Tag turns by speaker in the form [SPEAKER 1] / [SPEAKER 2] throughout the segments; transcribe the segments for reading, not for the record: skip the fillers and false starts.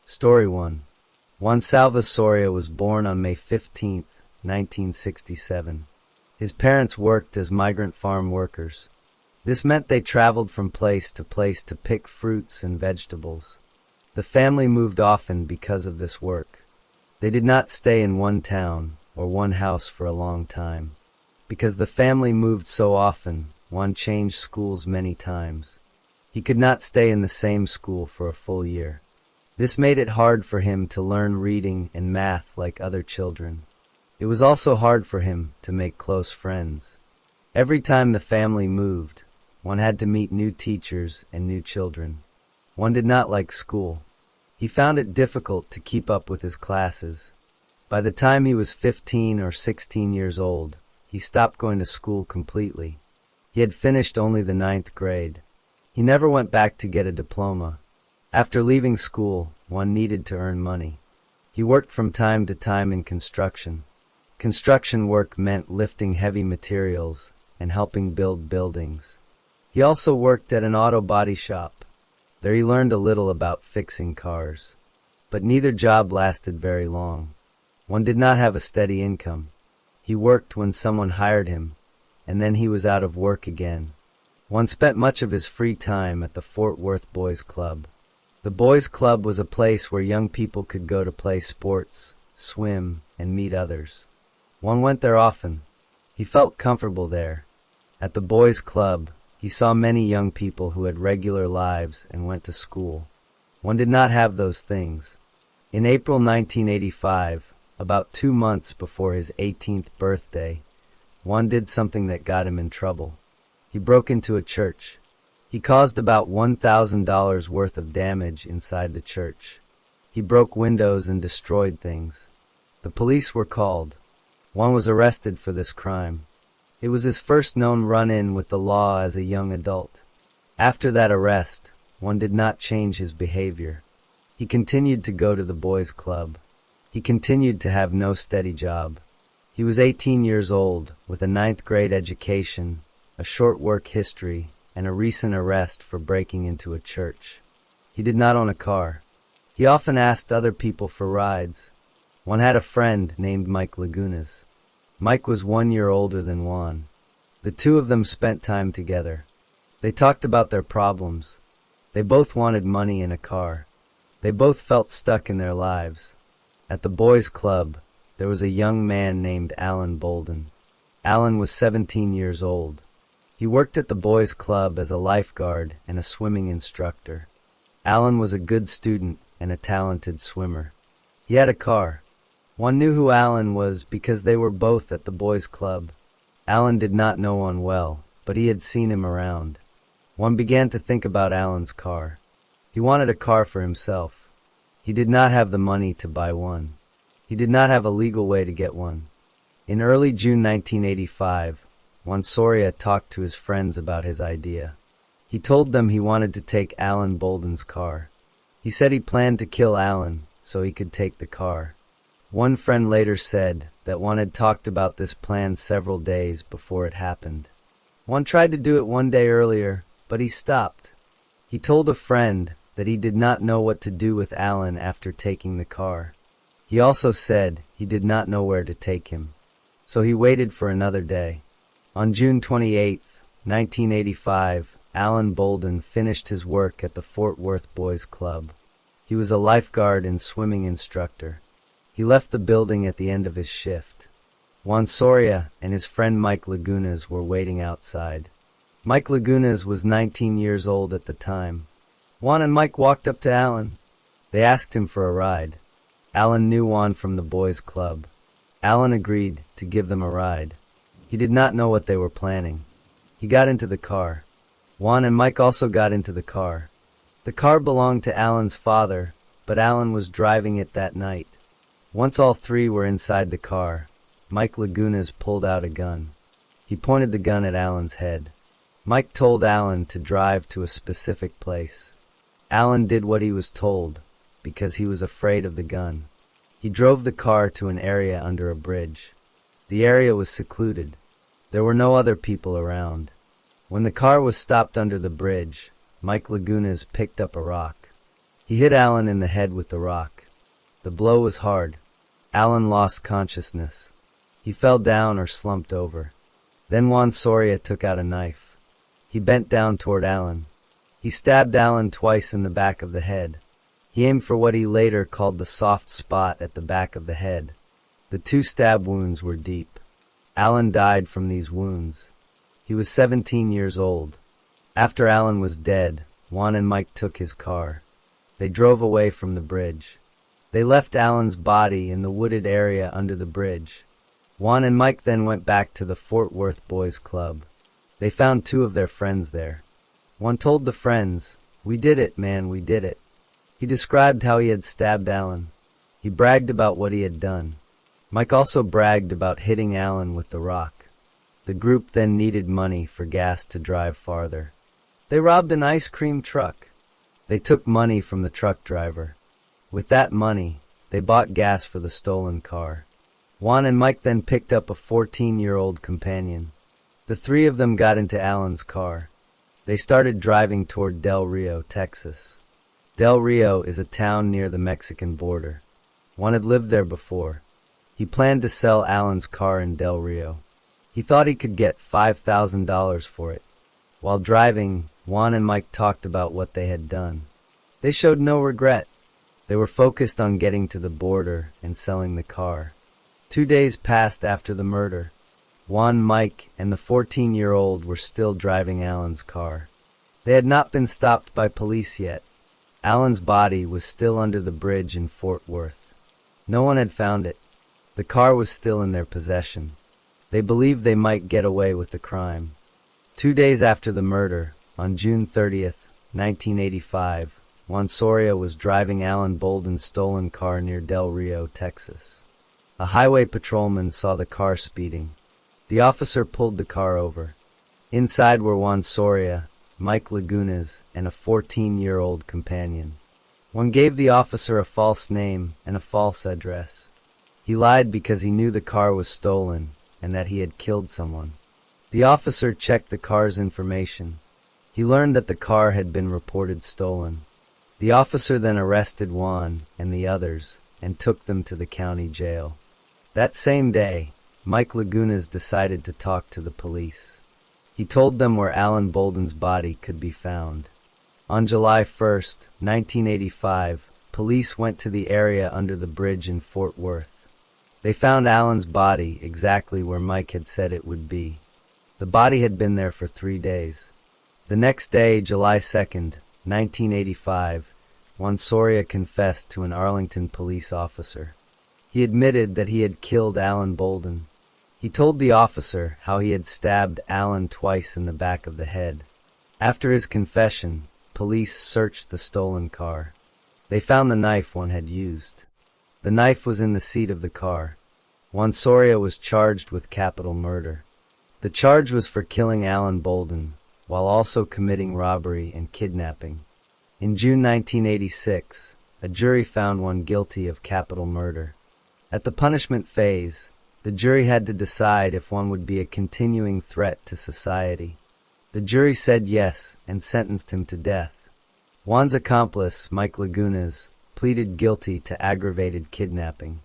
[SPEAKER 1] Story 1. Juan Salvas Soria was born on May 15, 1967. His parents worked as migrant farm workers. This meant they traveled from place to pick fruits and vegetables. The family moved often because of this work. They did not stay in one town or one house for a long time. Because the family moved so often, Juan changed schools many times. He could not stay in the same school for a full year. This made it hard for him to learn reading and math like other children. It was also hard for him to make close friends. Every time the family moved, one had to meet new teachers and new children. One did not like school. He found it difficult to keep up with his classes. By the time he was 15 or 16 years old, he stopped going to school completely. He had finished only the 9th grade. He never went back to get a diploma. After leaving school, one needed to earn money. He worked from time to time in construction. Construction work meant lifting heavy materials and helping build buildings. He also worked at an auto body shop. There he learned a little about fixing cars. But neither job lasted very long. One did not have a steady income. He worked when someone hired him, and then he was out of work again. One spent much of his free time at the Fort Worth Boys Club. The Boys Club was a place where young people could go to play sports, swim, and meet others. One went there often. He felt comfortable there. At the Boys Club, he saw many young people who had regular lives and went to school. One did not have those things. In April 1985, about 2 months before his 18th birthday, Juan did something that got him in trouble. He broke into a church. He caused about $1,000 worth of damage inside the church. He broke windows and destroyed things. The police were called. Juan was arrested for this crime. It was his first known run-in with the law as a young adult. After that arrest, Juan did not change his behavior. He continued to go to the boys' club. He continued to have no steady job. He was 18 years old, with a 9th grade education, a short work history, and a recent arrest for breaking into a church. He did not own a car. He often asked other people for rides. Juan had a friend named Mike Lagunas. Mike was 1 year older than Juan. The two of them spent time together. They talked about their problems. They both wanted money and a car. They both felt stuck in their lives. At the boys' club, there was a young man named Alan Bolden. Alan was 17 years old. He worked at the boys' club as a lifeguard and a swimming instructor. Alan was a good student and a talented swimmer. He had a car. One knew who Alan was because they were both at the boys' club. Alan did not know one well, but he had seen him around. One began to think about Alan's car. He wanted a car for himself. He did not have the money to buy one. He did not have a legal way to get one. In early June 1985, Juan Soria talked to his friends about his idea. He told them he wanted to take Alan Bolden's car. He said he planned to kill Alan so he could take the car. One friend later said that Juan had talked about this plan several days before it happened. Juan tried to do it one day earlier, but he stopped. He told a friend that he did not know what to do with Alan after taking the car. He also said he did not know where to take him. So he waited for another day. On June 28, 1985, Alan Bolden finished his work at the Fort Worth Boys Club. He was a lifeguard and swimming instructor. He left the building at the end of his shift. Juan Soria and his friend Mike Lagunas were waiting outside. Mike Lagunas was 19 years old at the time. Juan and Mike walked up to Alan. They asked him for a ride. Alan knew Juan from the boys' club. Alan agreed to give them a ride. He did not know what they were planning. He got into the car. Juan and Mike also got into the car. The car belonged to Alan's father, but Alan was driving it that night. Once all three were inside the car, Mike Lagunas pulled out a gun. He pointed the gun at Alan's head. Mike told Alan to drive to a specific place. Alan did what he was told because he was afraid of the gun. He drove the car to an area under a bridge. The area was secluded. There were no other people around. When the car was stopped under the bridge, Mike Lagunas picked up a rock. He hit Alan in the head with the rock. The blow was hard. Alan lost consciousness. He fell down or slumped over. Then Juan Soria took out a knife. He bent down toward Alan. He stabbed Alan twice in the back of the head. He aimed for what he later called the soft spot at the back of the head. The 2 stab wounds were deep. Alan died from these wounds. He was 17 years old. After Alan was dead, Juan and Mike took his car. They drove away from the bridge. They left Alan's body in the wooded area under the bridge. Juan and Mike then went back to the Fort Worth Boys Club. They found 2 of their friends there. One told the friends, "We did it, man, we did it." He described how he had stabbed Alan. He bragged about what he had done. Mike also bragged about hitting Alan with the rock. The group then needed money for gas to drive farther. They robbed an ice cream truck. They took money from the truck driver. With that money, they bought gas for the stolen car. Juan and Mike then picked up a 14-year-old companion. The 3 of them got into Alan's car. They started driving toward Del Rio, Texas. Del Rio is a town near the Mexican border. Juan had lived there before. He planned to sell Alan's car in Del Rio. He thought he could get $5,000 for it. While driving, Juan and Mike talked about what they had done. They showed no regret. They were focused on getting to the border and selling the car. 2 days passed after the murder. Juan, Mike, and the 14-year-old were still driving Alan's car. They had not been stopped by police yet. Alan's body was still under the bridge in Fort Worth. No one had found it. The car was still in their possession. They believed they might get away with the crime. 2 days after the murder, on June 30th, 1985, Juan Soria was driving Alan Bolden's stolen car near Del Rio, Texas. A highway patrolman saw the car speeding. The officer pulled the car over. Inside were Juan Soria, Mike Lagunas, and a 14-year-old companion. One gave the officer a false name and a false address. He lied because he knew the car was stolen and that he had killed someone. The officer checked the car's information. He learned that the car had been reported stolen. The officer then arrested Juan and the others and took them to the county jail. That same day, Mike Lagunas decided to talk to the police. He told them where Alan Bolden's body could be found. On July 1st, 1985, police went to the area under the bridge in Fort Worth. They found Alan's body exactly where Mike had said it would be. The body had been there for 3 days. The next day, July 2nd, 1985, Juan Soria confessed to an Arlington police officer. He admitted that he had killed Alan Bolden. He told the officer how he had stabbed Alan twice in the back of the head. After his confession, police searched the stolen car. They found the knife one had used. The knife was in the seat of the car. Juan Soria was charged with capital murder. The charge was for killing Alan Bolden, while also committing robbery and kidnapping. In June 1986, a jury found Juan guilty of capital murder. At the punishment phase, the jury had to decide if Juan would be a continuing threat to society. The jury said yes and sentenced him to death. Juan's accomplice, Mike Lagunas, pleaded guilty to aggravated kidnapping.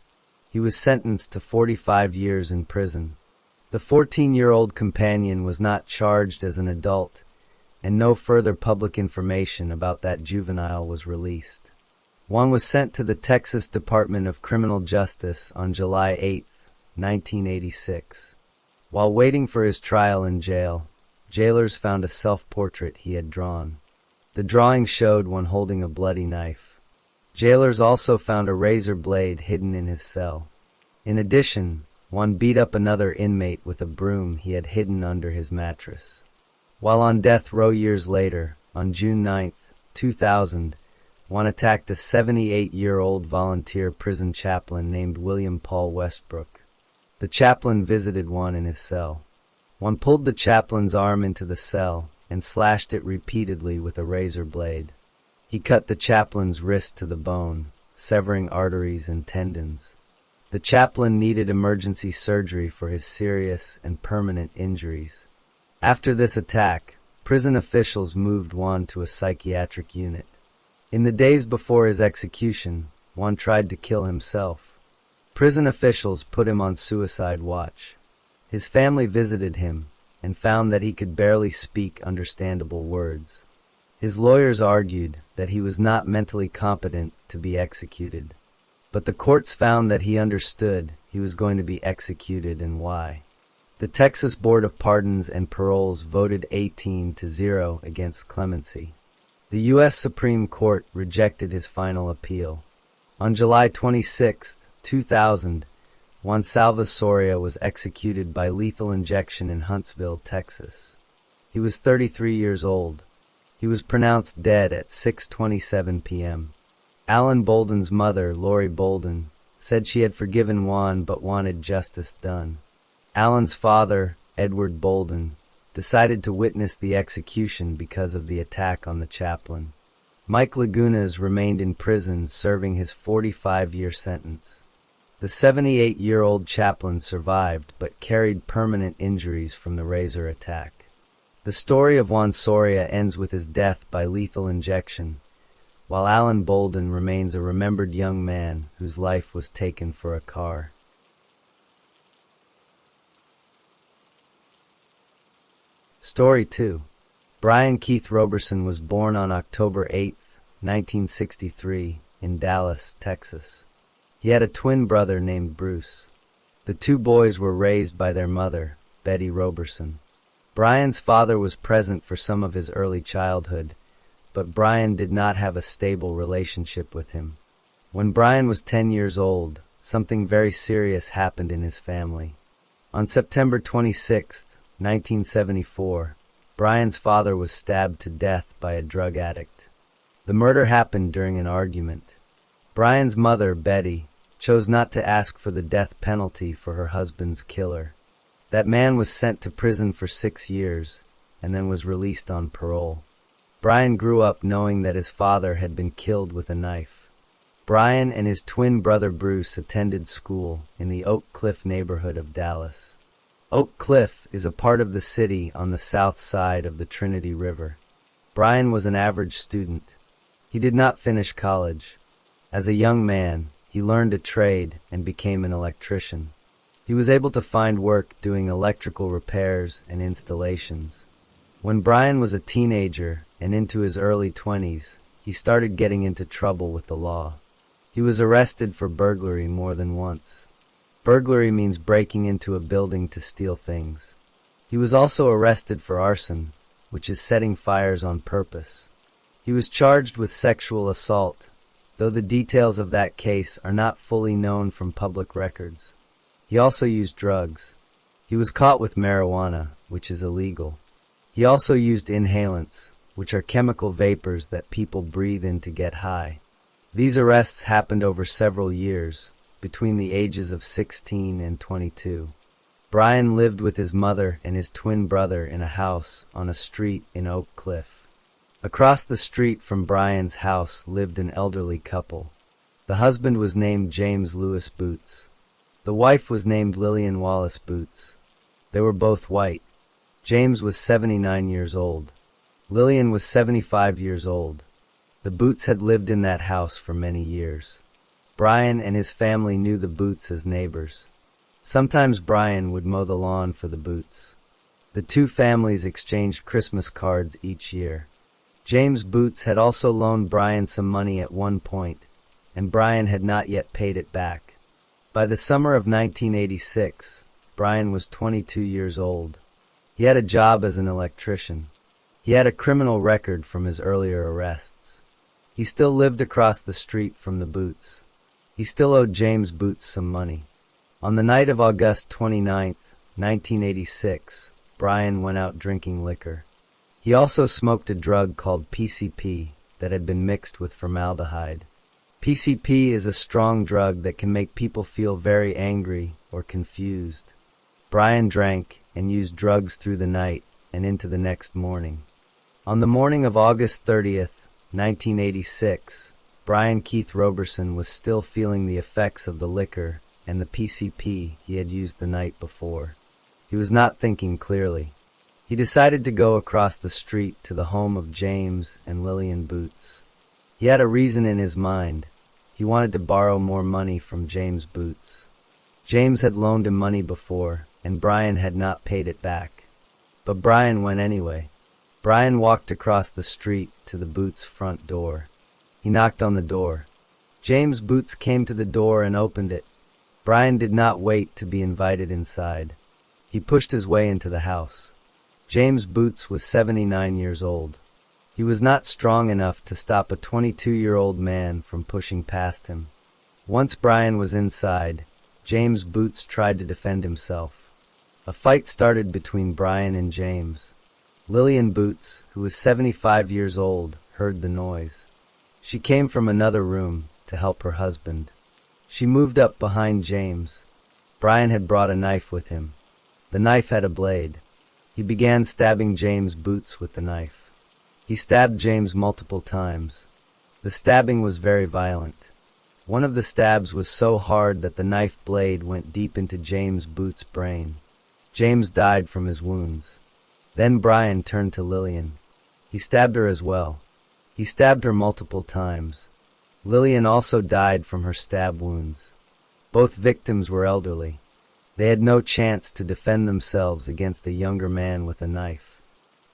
[SPEAKER 1] He was sentenced to 45 years in prison. The 14-year-old companion was not charged as an adult, and no further public information about that juvenile was released. Juan was sent to the Texas Department of Criminal Justice on July 8, 1986. While waiting for his trial in jail, jailers found a self-portrait he had drawn. The drawing showed Juan holding a bloody knife. Jailers also found a razor blade hidden in his cell. In addition, Juan beat up another inmate with a broom he had hidden under his mattress. While on death row years later, on June 9, 2000, Juan attacked a 78-year-old volunteer prison chaplain named William Paul Westbrook. The chaplain visited Juan in his cell. Juan pulled the chaplain's arm into the cell and slashed it repeatedly with a razor blade. He cut the chaplain's wrist to the bone, severing arteries and tendons. The chaplain needed emergency surgery for his serious and permanent injuries. After this attack, prison officials moved Juan to a psychiatric unit. In the days before his execution, Juan tried to kill himself. Prison officials put him on suicide watch. His family visited him and found that he could barely speak understandable words. His lawyers argued that he was not mentally competent to be executed, but the courts found that he understood he was going to be executed and why. The Texas Board of Pardons and Paroles voted 18-0 against clemency. The U.S. Supreme Court rejected his final appeal. On July 26, 2000, Juan Soria was executed by lethal injection in Huntsville, Texas. He was 33 years old. He was pronounced dead at 6:27 p.m. Alan Bolden's mother, Lori Bolden, said she had forgiven Juan but wanted justice done. Alan's father, Edward Bolden, decided to witness the execution because of the attack on the chaplain. Mike Lagunas remained in prison serving his 45-year sentence. The 78-year-old chaplain survived but carried permanent injuries from the razor attack. The story of Juan Soria ends with his death by lethal injection, while Alan Bolden remains a remembered young man whose life was taken for a car. Story 2. Brian Keith Roberson was born on October 8, 1963, in Dallas, Texas. He had a twin brother named Bruce. The two boys were raised by their mother, Betty Roberson. Brian's father was present for some of his early childhood, but Brian did not have a stable relationship with him. When Brian was 10 years old, something very serious happened in his family. On September 26, 1974, Brian's father was stabbed to death by a drug addict. The murder happened during an argument. Brian's mother, Betty, chose not to ask for the death penalty for her husband's killer. That man was sent to prison for 6 years and then was released on parole. Brian grew up knowing that his father had been killed with a knife. Brian and his twin brother Bruce attended school in the Oak Cliff neighborhood of Dallas. Oak Cliff is a part of the city on the south side of the Trinity River. Brian was an average student. He did not finish college. As a young man, he learned a trade and became an electrician. He was able to find work doing electrical repairs and installations. When Brian was a teenager and into his early 20s, he started getting into trouble with the law. He was arrested for burglary more than once. Burglary means breaking into a building to steal things. He was also arrested for arson, which is setting fires on purpose. He was charged with sexual assault, though the details of that case are not fully known from public records. He also used drugs. He was caught with marijuana, which is illegal. He also used inhalants, which are chemical vapors that people breathe in to get high. These arrests happened over several years, between the ages of 16 and 22. Brian lived with his mother and his twin brother in a house on a street in Oak Cliff. Across the street from Brian's house lived an elderly couple. The husband was named James Lewis Boots. The wife was named Lillian Wallace Boots. They were both white. James was 79 years old. Lillian was 75 years old. The Boots had lived in that house for many years. Brian and his family knew the Boots as neighbors. Sometimes Brian would mow the lawn for the Boots. The two families exchanged Christmas cards each year. James Boots had also loaned Brian some money at one point, and Brian had not yet paid it back. By the summer of 1986, Brian was 22 years old. He had a job as an electrician. He had a criminal record from his earlier arrests. He still lived across the street from the Boots. He still owed James Boots some money. On the night of August 29, 1986, Brian went out drinking liquor. He also smoked a drug called PCP that had been mixed with formaldehyde. PCP is a strong drug that can make people feel very angry or confused. Brian drank and used drugs through the night and into the next morning. On the morning of August 30th, 1986, Brian Keith Roberson was still feeling the effects of the liquor and the PCP he had used the night before. He was not thinking clearly. He decided to go across the street to the home of James and Lillian Boots. He had a reason in his mind. He wanted to borrow more money from James Boots. James had loaned him money before, and Brian had not paid it back. But Brian went anyway. Brian walked across the street to the Boots' front door. He knocked on the door. James Boots came to the door and opened it. Brian did not wait to be invited inside. He pushed his way into the house. James Boots was 79 years old. He was not strong enough to stop a 22-year-old man from pushing past him. Once Brian was inside, James Boots tried to defend himself. A fight started between Brian and James. Lillian Boots, who was 75 years old, heard the noise. She came from another room to help her husband. She moved up behind James. Brian had brought a knife with him. The knife had a blade. He began stabbing James Boots with the knife. He stabbed James multiple times. The stabbing was very violent. One of the stabs was so hard that the knife blade went deep into James Boots' brain. James died from his wounds. Then Brian turned to Lillian. He stabbed her as well. He stabbed her multiple times. Lillian also died from her stab wounds. Both victims were elderly. They had no chance to defend themselves against a younger man with a knife.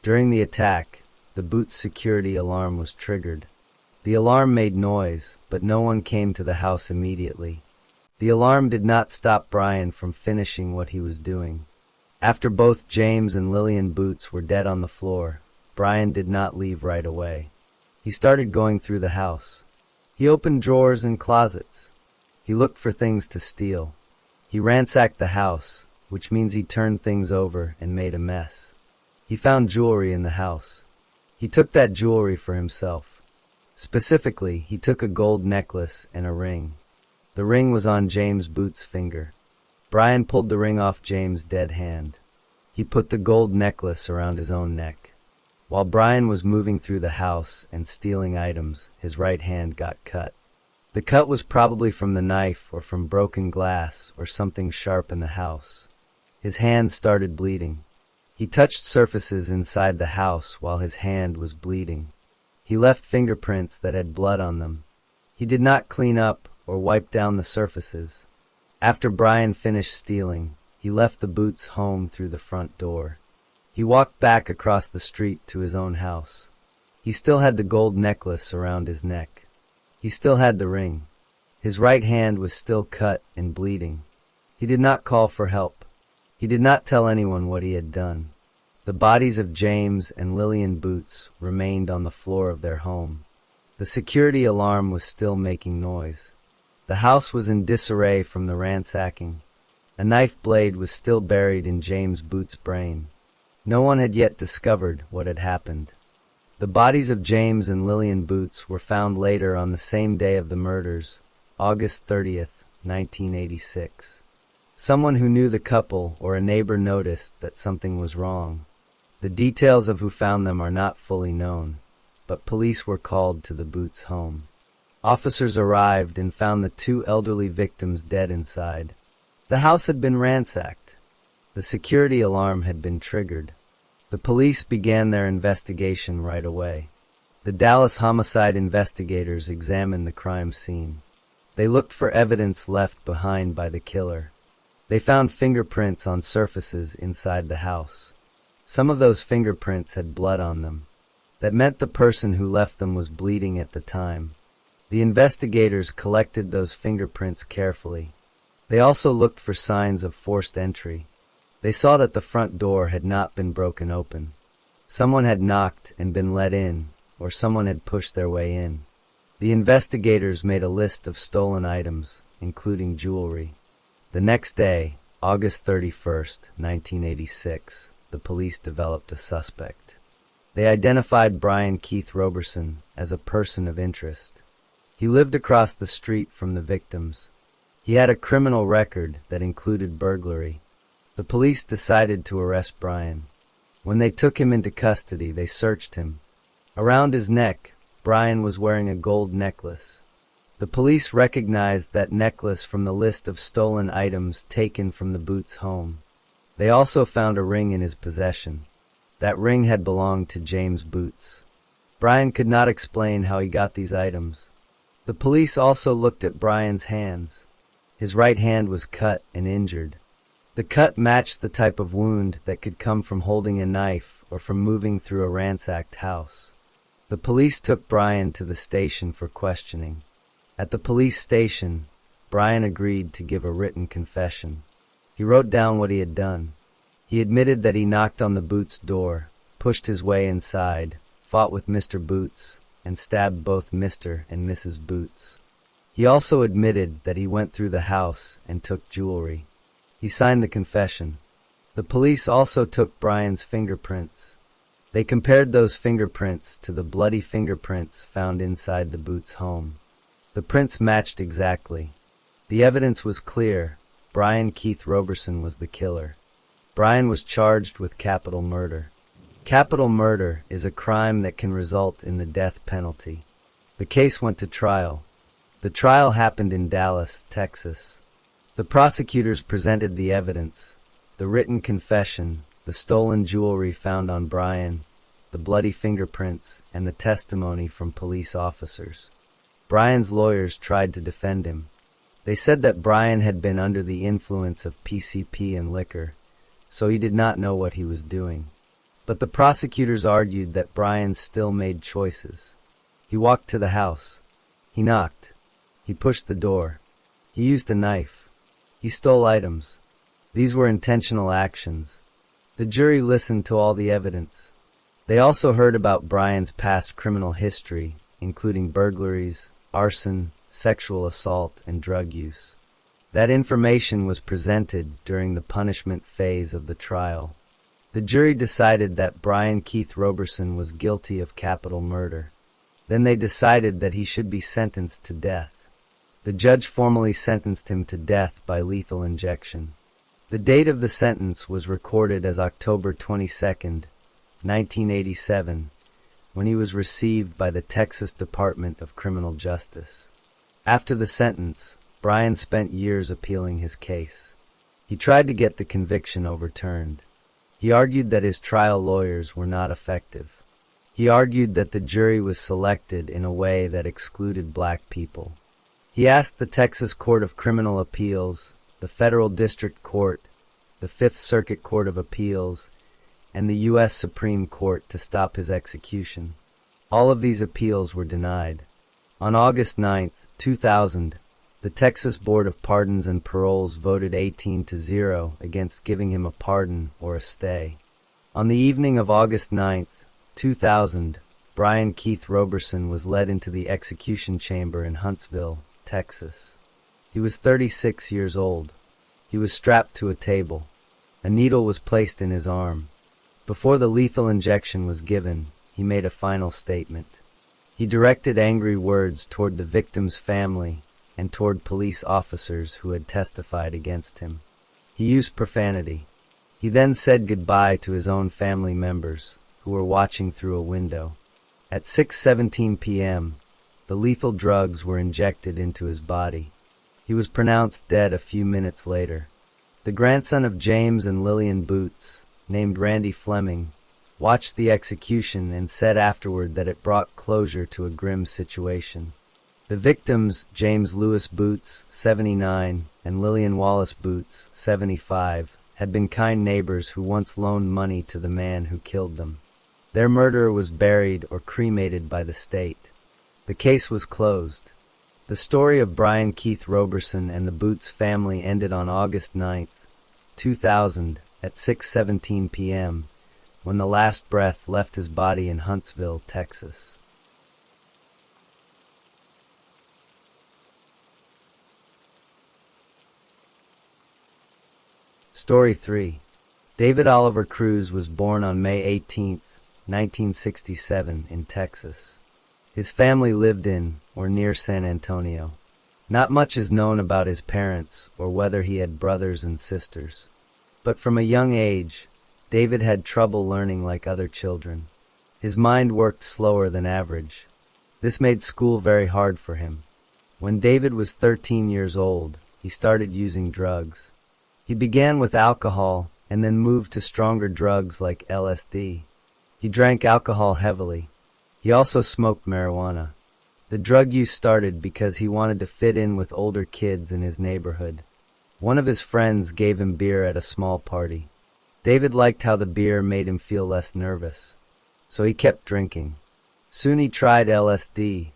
[SPEAKER 1] During the attack, the Boots' security alarm was triggered. The alarm made noise, but no one came to the house immediately. The alarm did not stop Brian from finishing what he was doing. After both James and Lillian Boots were dead on the floor, Brian did not leave right away. He started going through the house. He opened drawers and closets. He looked for things to steal. He ransacked the house, which means he turned things over and made a mess. He found jewelry in the house. He took that jewelry for himself. Specifically, he took a gold necklace and a ring. The ring was on James Boots' finger. Brian pulled the ring off James' dead hand. He put the gold necklace around his own neck. While Brian was moving through the house and stealing items, his right hand got cut. The cut was probably from the knife or from broken glass or something sharp in the house. His hand started bleeding. He touched surfaces inside the house while his hand was bleeding. He left fingerprints that had blood on them. He did not clean up or wipe down the surfaces. After Brian finished stealing, he left the Boots' home through the front door. He walked back across the street to his own house. He still had the gold necklace around his neck. He still had the ring. His right hand was still cut and bleeding. He did not call for help. He did not tell anyone what he had done. The bodies of James and Lillian Boots remained on the floor of their home. The security alarm was still making noise. The house was in disarray from the ransacking. A knife blade was still buried in James Boots' brain. No one had yet discovered what had happened. The bodies of James and Lillian Boots were found later on the same day of the murders, August 30th, 1986. Someone who knew the couple or a neighbor noticed that something was wrong. The details of who found them are not fully known, but police were called to the Boots' home. Officers arrived and found the two elderly victims dead inside. The house had been ransacked. The security alarm had been triggered. The police began their investigation right away. The Dallas homicide investigators examined the crime scene. They looked for evidence left behind by the killer. They found fingerprints on surfaces inside the house. Some of those fingerprints had blood on them. That meant the person who left them was bleeding at the time. The investigators collected those fingerprints carefully. They also looked for signs of forced entry. They saw that the front door had not been broken open. Someone had knocked and been let in, or someone had pushed their way in. The investigators made a list of stolen items, including jewelry. The next day, August 31st, 1986, the police developed a suspect. They identified Brian Keith Roberson as a person of interest. He lived across the street from the victims. He had a criminal record that included burglary. The police decided to arrest Brian. When they took him into custody, they searched him. Around his neck, Brian was wearing a gold necklace. The police recognized that necklace from the list of stolen items taken from the Boots' home. They also found a ring in his possession. That ring had belonged to James Boots. Brian could not explain how he got these items. The police also looked at Brian's hands. His right hand was cut and injured. The cut matched the type of wound that could come from holding a knife or from moving through a ransacked house. The police took Brian to the station for questioning. At the police station, Brian agreed to give a written confession. He wrote down what he had done. He admitted that he knocked on the Boots' door, pushed his way inside, fought with Mr. Boots, and stabbed both Mr. and Mrs. Boots. He also admitted that he went through the house and took jewelry. He signed the confession. The police also took Brian's fingerprints. They compared those fingerprints to the bloody fingerprints found inside the Boots' home. The prints matched exactly. The evidence was clear. Brian Keith Roberson was the killer. Brian was charged with capital murder. Capital murder is a crime that can result in the death penalty. The case went to trial. The trial happened in Dallas, Texas. The prosecutors presented the evidence, the written confession, the stolen jewelry found on Brian, the bloody fingerprints, and the testimony from police officers. Brian's lawyers tried to defend him. They said that Brian had been under the influence of PCP and liquor, so he did not know what he was doing. But the prosecutors argued that Brian still made choices. He walked to the house. He knocked. He pushed the door. He used a knife. He stole items. These were intentional actions. The jury listened to all the evidence. They also heard about Brian's past criminal history, including burglaries, arson, sexual assault, and drug use. That information was presented during the punishment phase of the trial. The jury decided that Brian Keith Roberson was guilty of capital murder. Then they decided that he should be sentenced to death. The judge formally sentenced him to death by lethal injection. The date of the sentence was recorded as October 22, 1987, when he was received by the Texas Department of Criminal Justice. After the sentence, Brian spent years appealing his case. He tried to get the conviction overturned. He argued that his trial lawyers were not effective. He argued that the jury was selected in a way that excluded black people. He asked the Texas Court of Criminal Appeals, the Federal District Court, the Fifth Circuit Court of Appeals, and the U.S. Supreme Court to stop his execution. All of these appeals were denied. On August 9, 2000, the Texas Board of Pardons and Paroles voted 18-0 against giving him a pardon or a stay. On the evening of August 9, 2000, Brian Keith Roberson was led into the execution chamber in Huntsville, Texas. He was 36 years old. He was strapped to a table. A needle was placed in his arm. Before the lethal injection was given, he made a final statement. He directed angry words toward the victim's family and toward police officers who had testified against him. He used profanity. He then said goodbye to his own family members, who were watching through a window. At 6:17 p.m., the lethal drugs were injected into his body. He was pronounced dead a few minutes later. The grandson of James and Lillian Boots, named Randy Fleming, watched the execution and said afterward that it brought closure to a grim situation. The victims, James Lewis Boots, 79, and Lillian Wallace Boots, 75, had been kind neighbors who once loaned money to the man who killed them. Their murderer was buried or cremated by the state. The case was closed. The story of Brian Keith Roberson and the Boots family ended on August 9, 2000, at 6:17 p.m., when the last breath left his body in Huntsville, Texas. Story 3. David Oliver Cruz was born on May 18, 1967, in Texas. His family lived in or near San Antonio. Not much is known about his parents or whether he had brothers and sisters. But from a young age, David had trouble learning like other children. His mind worked slower than average. This made school very hard for him. When David was 13 years old, he started using drugs. He began with alcohol and then moved to stronger drugs like LSD. He drank alcohol heavily. He also smoked marijuana. The drug use started because he wanted to fit in with older kids in his neighborhood. One of his friends gave him beer at a small party. David liked how the beer made him feel less nervous, so he kept drinking. Soon he tried LSD,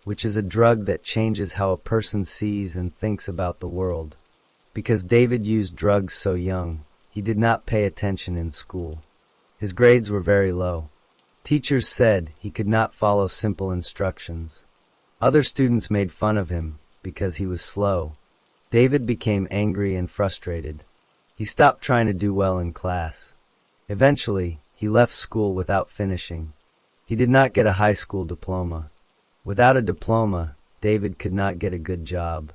[SPEAKER 1] which is a drug that changes how a person sees and thinks about the world. Because David used drugs so young, he did not pay attention in school. His grades were very low. Teachers said he could not follow simple instructions. Other students made fun of him because he was slow. David became angry and frustrated. He stopped trying to do well in class. Eventually, he left school without finishing. He did not get a high school diploma. Without a diploma, David could not get a good job.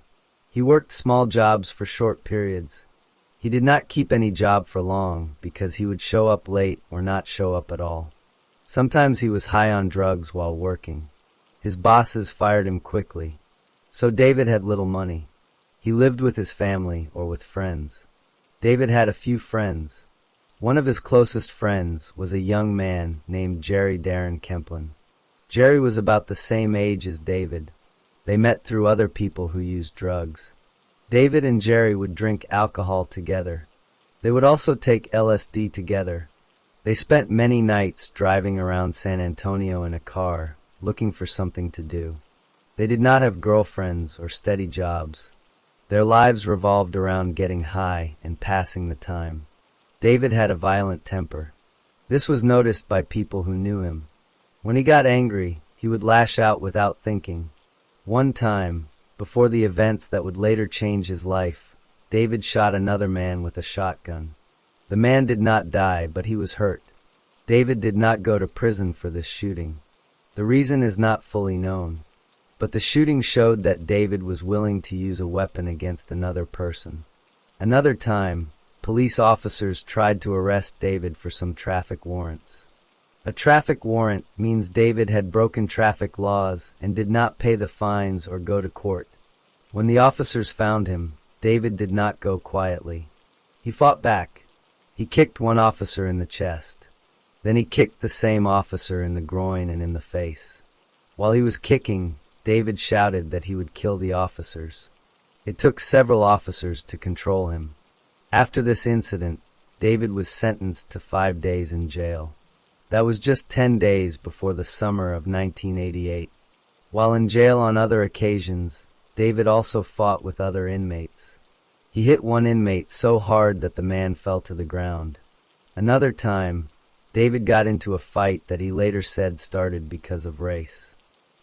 [SPEAKER 1] He worked small jobs for short periods. He did not keep any job for long because he would show up late or not show up at all. Sometimes he was high on drugs while working. His bosses fired him quickly. So David had little money. He lived with his family or with friends. David had a few friends. One of his closest friends was a young man named Jerry Darren Kemplin. Jerry was about the same age as David. They met through other people who used drugs. David and Jerry would drink alcohol together. They would also take LSD together. They spent many nights driving around San Antonio in a car, looking for something to do. They did not have girlfriends or steady jobs. Their lives revolved around getting high and passing the time. David had a violent temper. This was noticed by people who knew him. When he got angry, he would lash out without thinking. One time, before the events that would later change his life, David shot another man with a shotgun. The man did not die, but he was hurt. David did not go to prison for this shooting. The reason is not fully known, but the shooting showed that David was willing to use a weapon against another person. Another time, police officers tried to arrest David for some traffic warrants. A traffic warrant means David had broken traffic laws and did not pay the fines or go to court. When the officers found him, David did not go quietly. He fought back. He kicked one officer in the chest. Then he kicked the same officer in the groin and in the face. While he was kicking, David shouted that he would kill the officers. It took several officers to control him. After this incident, David was sentenced to 5 days in jail. That was just 10 days before the summer of 1988. While in jail on other occasions, David also fought with other inmates. He hit one inmate so hard that the man fell to the ground. Another time, David got into a fight that he later said started because of race.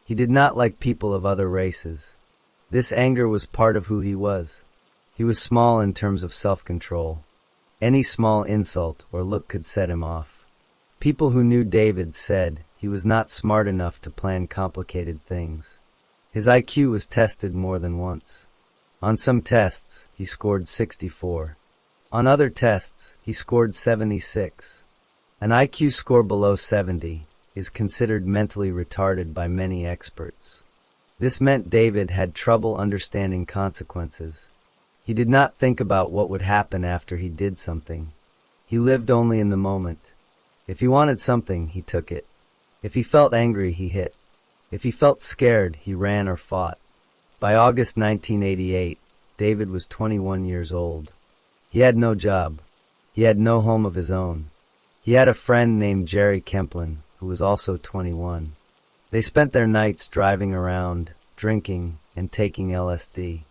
[SPEAKER 1] He did not like people of other races. This anger was part of who he was. He was small in terms of self-control. Any small insult or look could set him off. People who knew David said he was not smart enough to plan complicated things. His IQ was tested more than once. On some tests, he scored 64. On other tests, he scored 76. An IQ score below 70 is considered mentally retarded by many experts. This meant David had trouble understanding consequences. He did not think about what would happen after he did something. He lived only in the moment. If he wanted something, he took it. If he felt angry, he hit. If he felt scared, he ran or fought. By August 1988, David was 21 years old. He had no job. He had no home of his own. He had a friend named Jerry Kemplin, who was also 21. They spent their nights driving around, drinking, and taking LSD.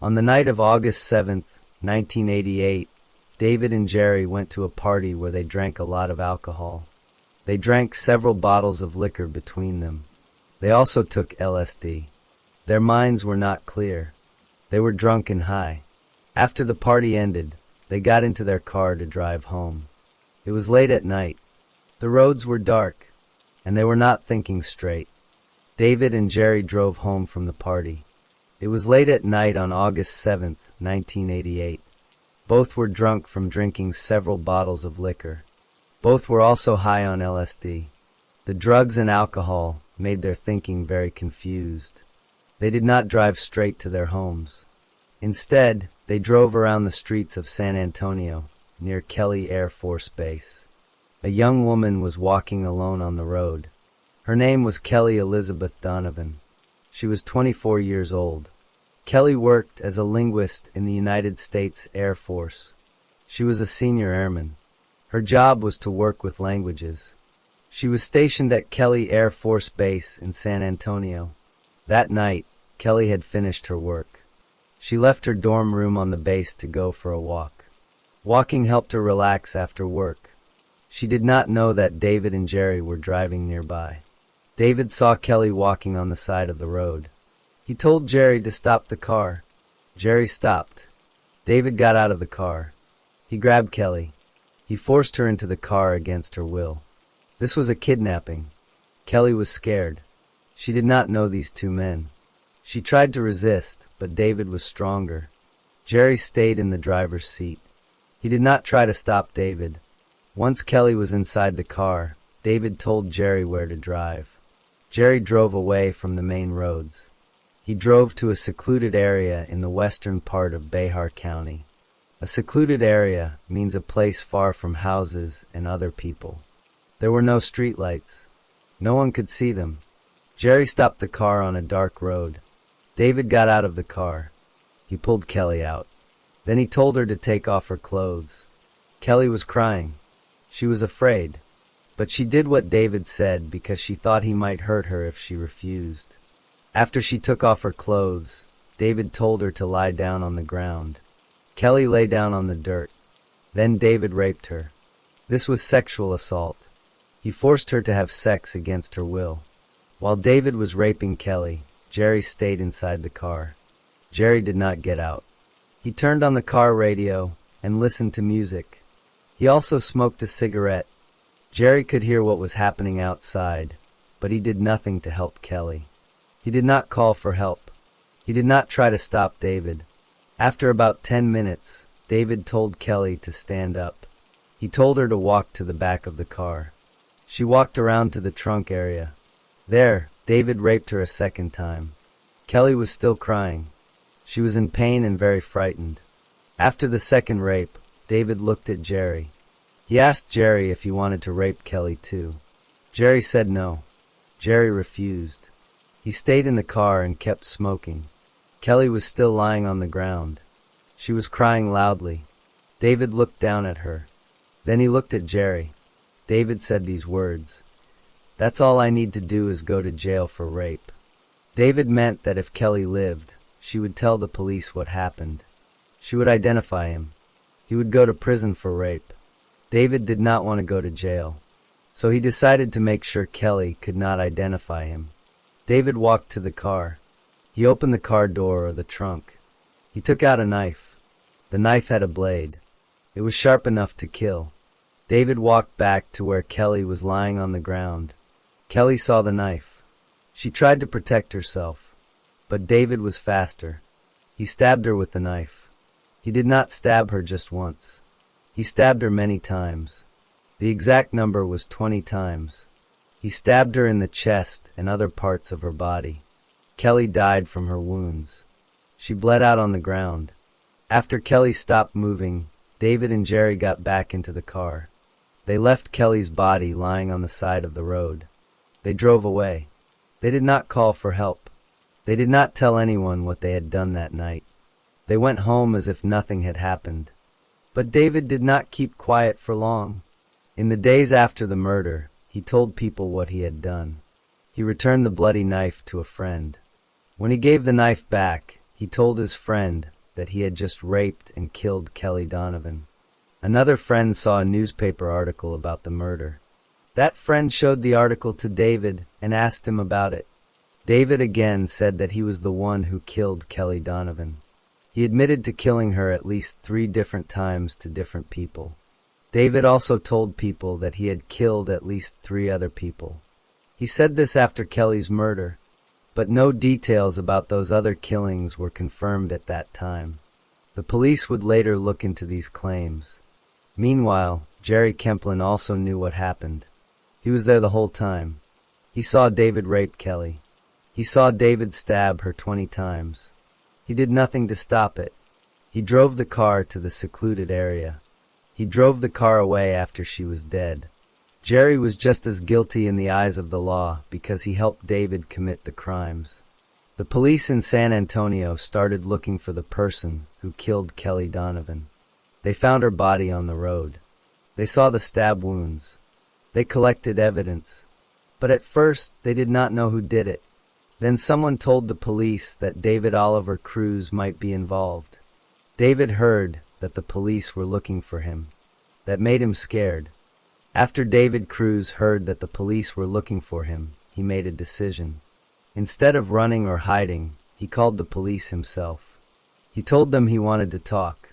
[SPEAKER 1] On the night of August 7th, 1988, David and Jerry went to a party where they drank a lot of alcohol. They drank several bottles of liquor between them. They also took LSD. Their minds were not clear. They were drunk and high. After the party ended, they got into their car to drive home. It was late at night. The roads were dark, and they were not thinking straight. David and Jerry drove home from the party. It was late at night on August 7th, 1988. Both were drunk from drinking several bottles of liquor. Both were also high on LSD. The drugs and alcohol made their thinking very confused. They did not drive straight to their homes. Instead, they drove around the streets of San Antonio, near Kelly Air Force Base. A young woman was walking alone on the road. Her name was Kelly Elizabeth Donovan. She was 24 years old. Kelly worked as a linguist in the United States Air Force. She was a senior airman. Her job was to work with languages. She was stationed at Kelly Air Force Base in San Antonio. That night, Kelly had finished her work. She left her dorm room on the base to go for a walk. Walking helped her relax after work. She did not know that David and Jerry were driving nearby. David saw Kelly walking on the side of the road. He told Jerry to stop the car. Jerry stopped. David got out of the car. He grabbed Kelly. He forced her into the car against her will. This was a kidnapping. Kelly was scared. She did not know these two men. She tried to resist, but David was stronger. Jerry stayed in the driver's seat. He did not try to stop David. Once Kelly was inside the car, David told Jerry where to drive. Jerry drove away from the main roads. He drove to a secluded area in the western part of Behar County. A secluded area means a place far from houses and other people. There were no streetlights. No one could see them. Jerry stopped the car on a dark road. David got out of the car. He pulled Kelly out. Then he told her to take off her clothes. Kelly was crying. She was afraid. But she did what David said because she thought he might hurt her if she refused. After she took off her clothes, David told her to lie down on the ground. Kelly lay down on the dirt. Then David raped her. This was sexual assault. He forced her to have sex against her will. While David was raping Kelly, Jerry stayed inside the car. Jerry did not get out. He turned on the car radio and listened to music. He also smoked a cigarette. Jerry could hear what was happening outside, but he did nothing to help Kelly. He did not call for help. He did not try to stop David. After about 10 minutes, David told Kelly to stand up. He told her to walk to the back of the car. She walked around to the trunk area. There, David raped her a second time. Kelly was still crying. She was in pain and very frightened. After the second rape, David looked at Jerry. He asked Jerry if he wanted to rape Kelly too. Jerry said no. Jerry refused. He stayed in the car and kept smoking. Kelly was still lying on the ground. She was crying loudly. David looked down at her. Then he looked at Jerry. David said these words, "That's all I need to do is go to jail for rape." David meant that if Kelly lived, she would tell the police what happened. She would identify him. He would go to prison for rape. David did not want to go to jail, so he decided to make sure Kelly could not identify him. David walked to the car. He opened the car door or the trunk. He took out a knife. The knife had a blade. It was sharp enough to kill. David walked back to where Kelly was lying on the ground. Kelly saw the knife. She tried to protect herself, but David was faster. He stabbed her with the knife. He did not stab her just once. He stabbed her many times. The exact number was 20 times. He stabbed her in the chest and other parts of her body. Kelly died from her wounds. She bled out on the ground. After Kelly stopped moving, David and Jerry got back into the car. They left Kelly's body lying on the side of the road. They drove away. They did not call for help. They did not tell anyone what they had done that night. They went home as if nothing had happened. But David did not keep quiet for long. In the days after the murder, he told people what he had done. He returned the bloody knife to a friend. When he gave the knife back, he told his friend that he had just raped and killed Kelly Donovan. Another friend saw a newspaper article about the murder. That friend showed the article to David and asked him about it. David again said that he was the one who killed Kelly Donovan. He admitted to killing her at least 3 different times to different people. David also told people that he had killed at least 3 other people. He said this after Kelly's murder, but no details about those other killings were confirmed at that time. The police would later look into these claims. Meanwhile, Jerry Kemplin also knew what happened. He was there the whole time. He saw David rape Kelly. He saw David stab her 20 times. He did nothing to stop it. He drove the car to the secluded area. He drove the car away after she was dead. Jerry was just as guilty in the eyes of the law because he helped David commit the crimes. The police in San Antonio started looking for the person who killed Kelly Donovan. They found her body on the road. They saw the stab wounds. They collected evidence. But at first, they did not know who did it. Then someone told the police that David Oliver Cruz might be involved. David heard that the police were looking for him. That made him scared. After David Cruz heard that the police were looking for him, he made a decision. Instead of running or hiding, he called the police himself. He told them he wanted to talk.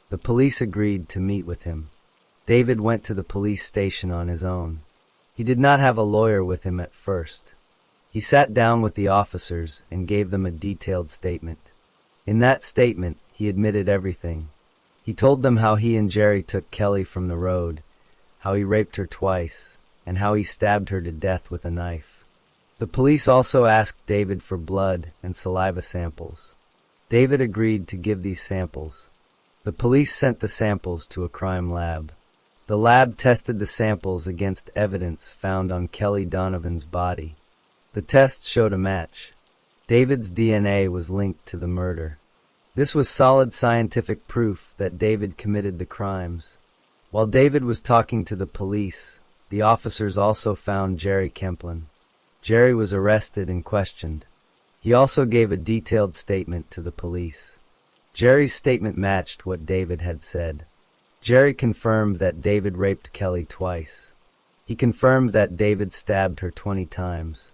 [SPEAKER 1] The police agreed to meet with him. David went to the police station on his own. He did not have a lawyer with him at first. He sat down with the officers and gave them a detailed statement. In that statement, he admitted everything. He told them how he and Jerry took Kelly from the road, how he raped her twice, and how he stabbed her to death with a knife. The police also asked David for blood and saliva samples. David agreed to give these samples. The police sent the samples to a crime lab. The lab tested the samples against evidence found on Kelly Donovan's body. The tests showed a match. David's DNA was linked to the murder. This was solid scientific proof that David committed the crimes. While David was talking to the police, the officers also found Jerry Kemplin. Jerry was arrested and questioned. He also gave a detailed statement to the police. Jerry's statement matched what David had said. Jerry confirmed that David raped Kelly twice. He confirmed that David stabbed her 20 times.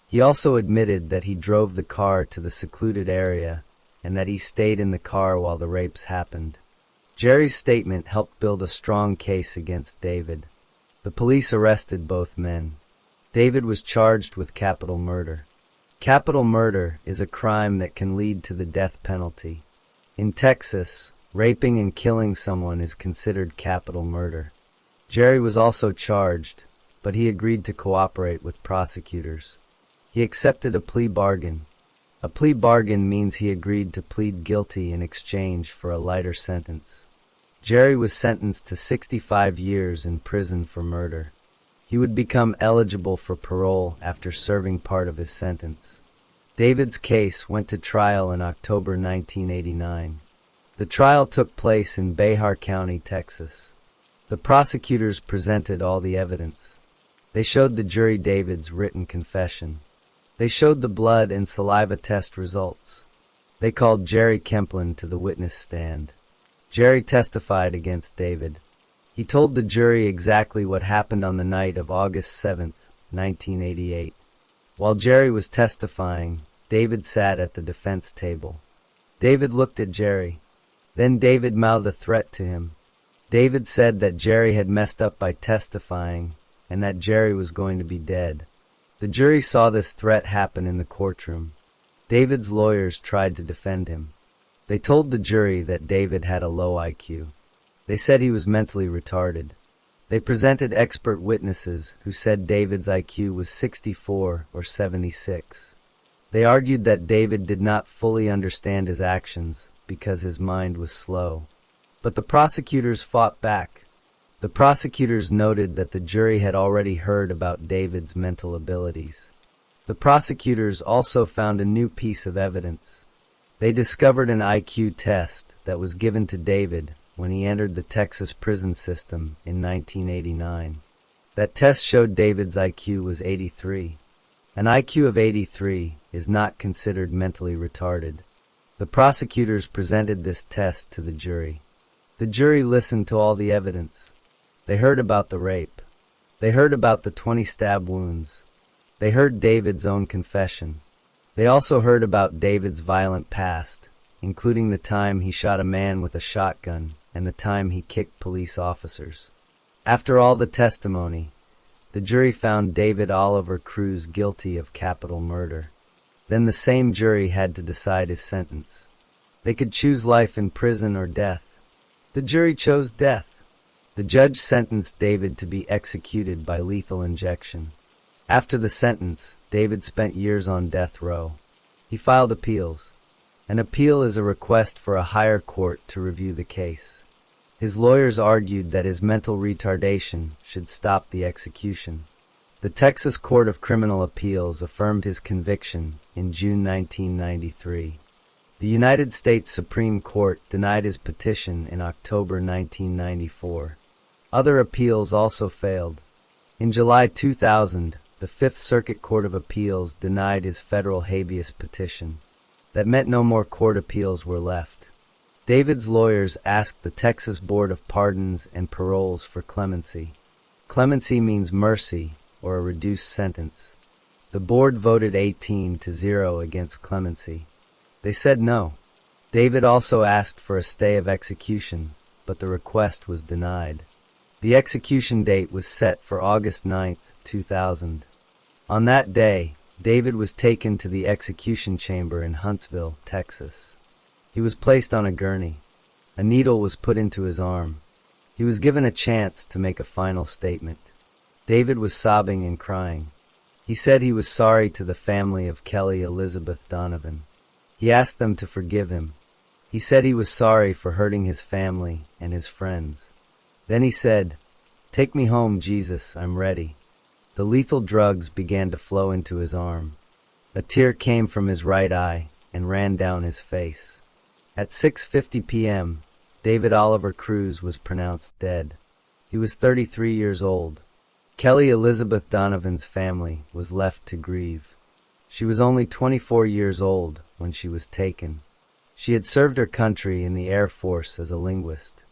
[SPEAKER 1] He also admitted that he drove the car to the secluded area and that he stayed in the car while the rapes happened. Jerry's statement helped build a strong case against David. The police arrested both men. David was charged with capital murder. Capital murder is a crime that can lead to the death penalty. In Texas, raping and killing someone is considered capital murder. Jerry was also charged, but he agreed to cooperate with prosecutors. He accepted a plea bargain. A plea bargain means he agreed to plead guilty in exchange for a lighter sentence. Jerry was sentenced to 65 years in prison for murder. He would become eligible for parole after serving part of his sentence. David's case went to trial in October 1989. The trial took place in Behar County, Texas. The prosecutors presented all the evidence. They showed the jury David's written confession. They showed the blood and saliva test results. They called Jerry Kemplin to the witness stand. Jerry testified against David. He told the jury exactly what happened on the night of August 7, 1988. While Jerry was testifying, David sat at the defense table. David looked at Jerry. Then David mouthed a threat to him. David said that Jerry had messed up by testifying and that Jerry was going to be dead. The jury saw this threat happen in the courtroom. David's lawyers tried to defend him. They told the jury that David had a low IQ. They said he was mentally retarded. They presented expert witnesses who said David's IQ was 64 or 76. They argued that David did not fully understand his actions because his mind was slow. But the prosecutors fought back. The prosecutors noted that the jury had already heard about David's mental abilities. The prosecutors also found a new piece of evidence. They discovered an IQ test that was given to David when he entered the Texas prison system in 1989. That test showed David's IQ was 83. An IQ of 83 is not considered mentally retarded. The prosecutors presented this test to the jury. The jury listened to all the evidence. They heard about the rape. They heard about the 20 stab wounds. They heard David's own confession. They also heard about David's violent past, including the time he shot a man with a shotgun and the time he kicked police officers. After all the testimony, the jury found David Oliver Cruz guilty of capital murder. Then the same jury had to decide his sentence. They could choose life in prison or death. The jury chose death. The judge sentenced David to be executed by lethal injection. After the sentence, David spent years on death row. He filed appeals. An appeal is a request for a higher court to review the case. His lawyers argued that his mental retardation should stop the execution. The Texas Court of Criminal Appeals affirmed his conviction in June 1993. The United States Supreme Court denied his petition in October 1994. Other appeals also failed. In July 2000, the Fifth Circuit Court of Appeals denied his federal habeas petition. That meant no more court appeals were left. David's lawyers asked the Texas Board of Pardons and Paroles for clemency. Clemency means mercy or a reduced sentence. The board voted 18-0 against clemency. They said no. David also asked for a stay of execution, but the request was denied. The execution date was set for August 9, 2000. On that day, David was taken to the execution chamber in Huntsville, Texas. He was placed on a gurney. A needle was put into his arm. He was given a chance to make a final statement. David was sobbing and crying. He said he was sorry to the family of Kelly Elizabeth Donovan. He asked them to forgive him. He said he was sorry for hurting his family and his friends. Then he said, "Take me home, Jesus, I'm ready." The lethal drugs began to flow into his arm. A tear came from his right eye and ran down his face. At 6:50 p.m., David Oliver Cruz was pronounced dead. He was 33 years old. Kelly Elizabeth Donovan's family was left to grieve. She was only 24 years old when she was taken. She had served her country in the Air Force as a linguist.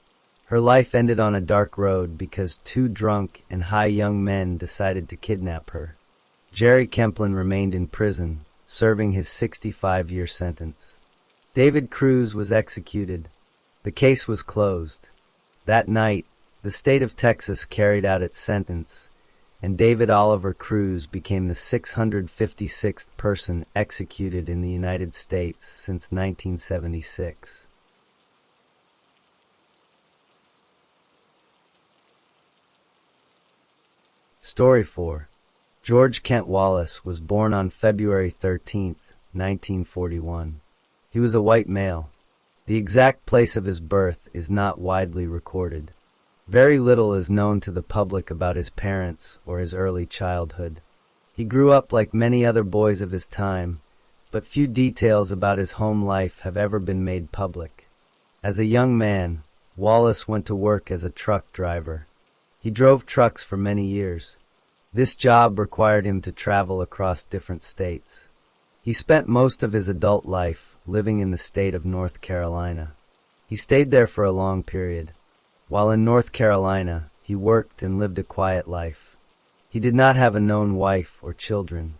[SPEAKER 1] Her life ended on a dark road because two drunk and high young men decided to kidnap her. Jerry Kemplin remained in prison, serving his 65-year sentence. David Cruz was executed. The case was closed. That night, the state of Texas carried out its sentence, and David Oliver Cruz became the 656th person executed in the United States since 1976. Story 4. George Kent Wallace was born on February 13, 1941. He was a white male. The exact place of his birth is not widely recorded. Very little is known to the public about his parents or his early childhood. He grew up like many other boys of his time, but few details about his home life have ever been made public. As a young man, Wallace went to work as a truck driver. He drove trucks for many years. This job required him to travel across different states. He spent most of his adult life living in the state of North Carolina. He stayed there for a long period. While in North Carolina, he worked and lived a quiet life. He did not have a known wife or children.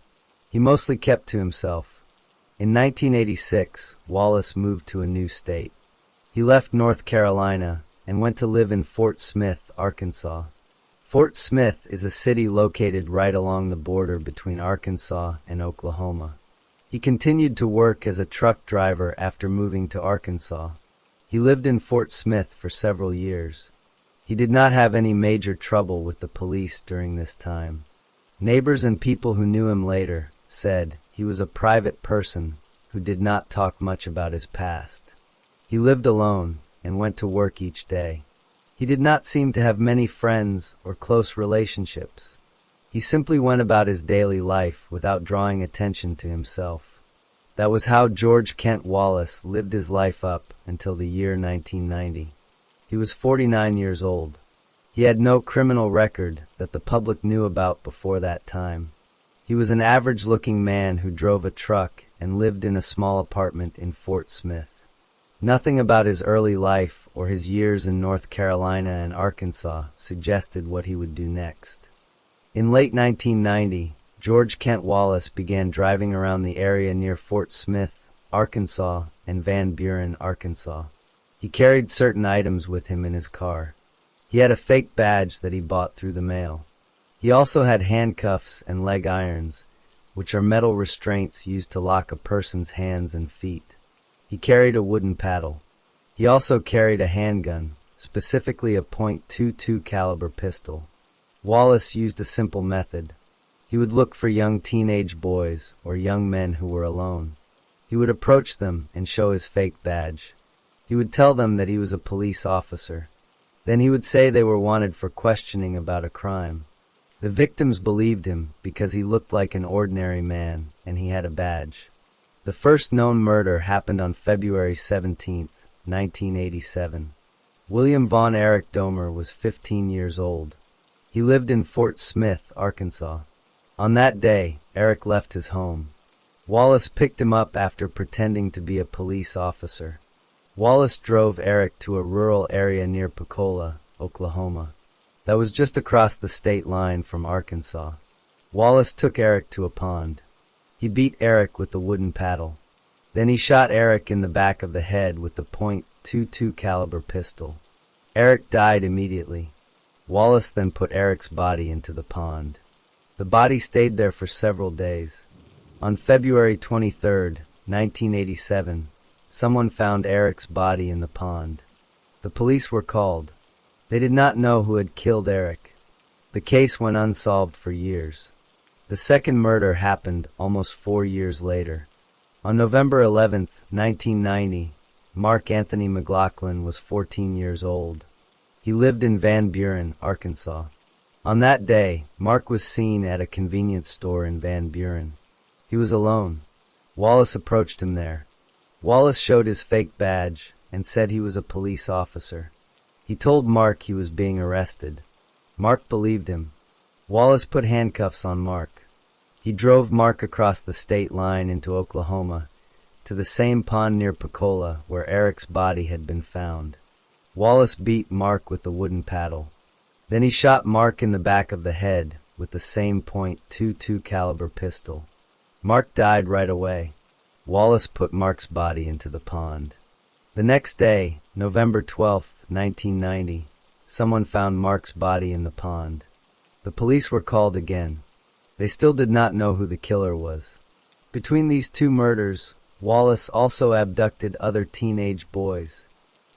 [SPEAKER 1] He mostly kept to himself. In 1986, Wallace moved to a new state. He left North Carolina and went to live in Fort Smith, Arkansas. Fort Smith is a city located right along the border between Arkansas and Oklahoma. He continued to work as a truck driver after moving to Arkansas. He lived in Fort Smith for several years. He did not have any major trouble with the police during this time. Neighbors and people who knew him later said he was a private person who did not talk much about his past. He lived alone and went to work each day. He did not seem to have many friends or close relationships. He simply went about his daily life without drawing attention to himself. That was how George Kent Wallace lived his life up until the year 1990. He was 49 years old. He had no criminal record that the public knew about before that time. He was an average-looking man who drove a truck and lived in a small apartment in Fort Smith. Nothing about his early life or his years in North Carolina and Arkansas suggested what he would do next. In late 1990, George Kent Wallace began driving around the area near Fort Smith, Arkansas, and Van Buren, Arkansas. He carried certain items with him in his car. He had a fake badge that he bought through the mail. He also had handcuffs and leg irons, which are metal restraints used to lock a person's hands and feet. He carried a wooden paddle. He also carried a handgun, specifically a .22 caliber pistol. Wallace used a simple method. He would look for young teenage boys or young men who were alone. He would approach them and show his fake badge. He would tell them that he was a police officer. Then he would say they were wanted for questioning about a crime. The victims believed him because he looked like an ordinary man and he had a badge. The first known murder happened on February 17, 1987. William Von Eric Domer was 15 years old. He lived in Fort Smith, Arkansas. On that day, Eric left his home. Wallace picked him up after pretending to be a police officer. Wallace drove Eric to a rural area near Pensacola, Oklahoma. That was just across the state line from Arkansas. Wallace took Eric to a pond. He beat Eric with a wooden paddle. Then he shot Eric in the back of the head with the .22 caliber pistol. Eric died immediately. Wallace then put Eric's body into the pond. The body stayed there for several days. On February 23, 1987, someone found Eric's body in the pond. The police were called. They did not know who had killed Eric. The case went unsolved for years. The second murder happened almost 4 years later. On November 11, 1990, Mark Anthony McLaughlin was 14 years old. He lived in Van Buren, Arkansas. On that day, Mark was seen at a convenience store in Van Buren. He was alone. Wallace approached him there. Wallace showed his fake badge and said he was a police officer. He told Mark he was being arrested. Mark believed him. Wallace put handcuffs on Mark. He drove Mark across the state line into Oklahoma, to the same pond near Pensacola where Eric's body had been found. Wallace beat Mark with the wooden paddle. Then he shot Mark in the back of the head with the same .22 caliber pistol. Mark died right away. Wallace put Mark's body into the pond. The next day, November 12, 1990, someone found Mark's body in the pond. The police were called again. They still did not know who the killer was. Between these two murders, Wallace also abducted other teenage boys.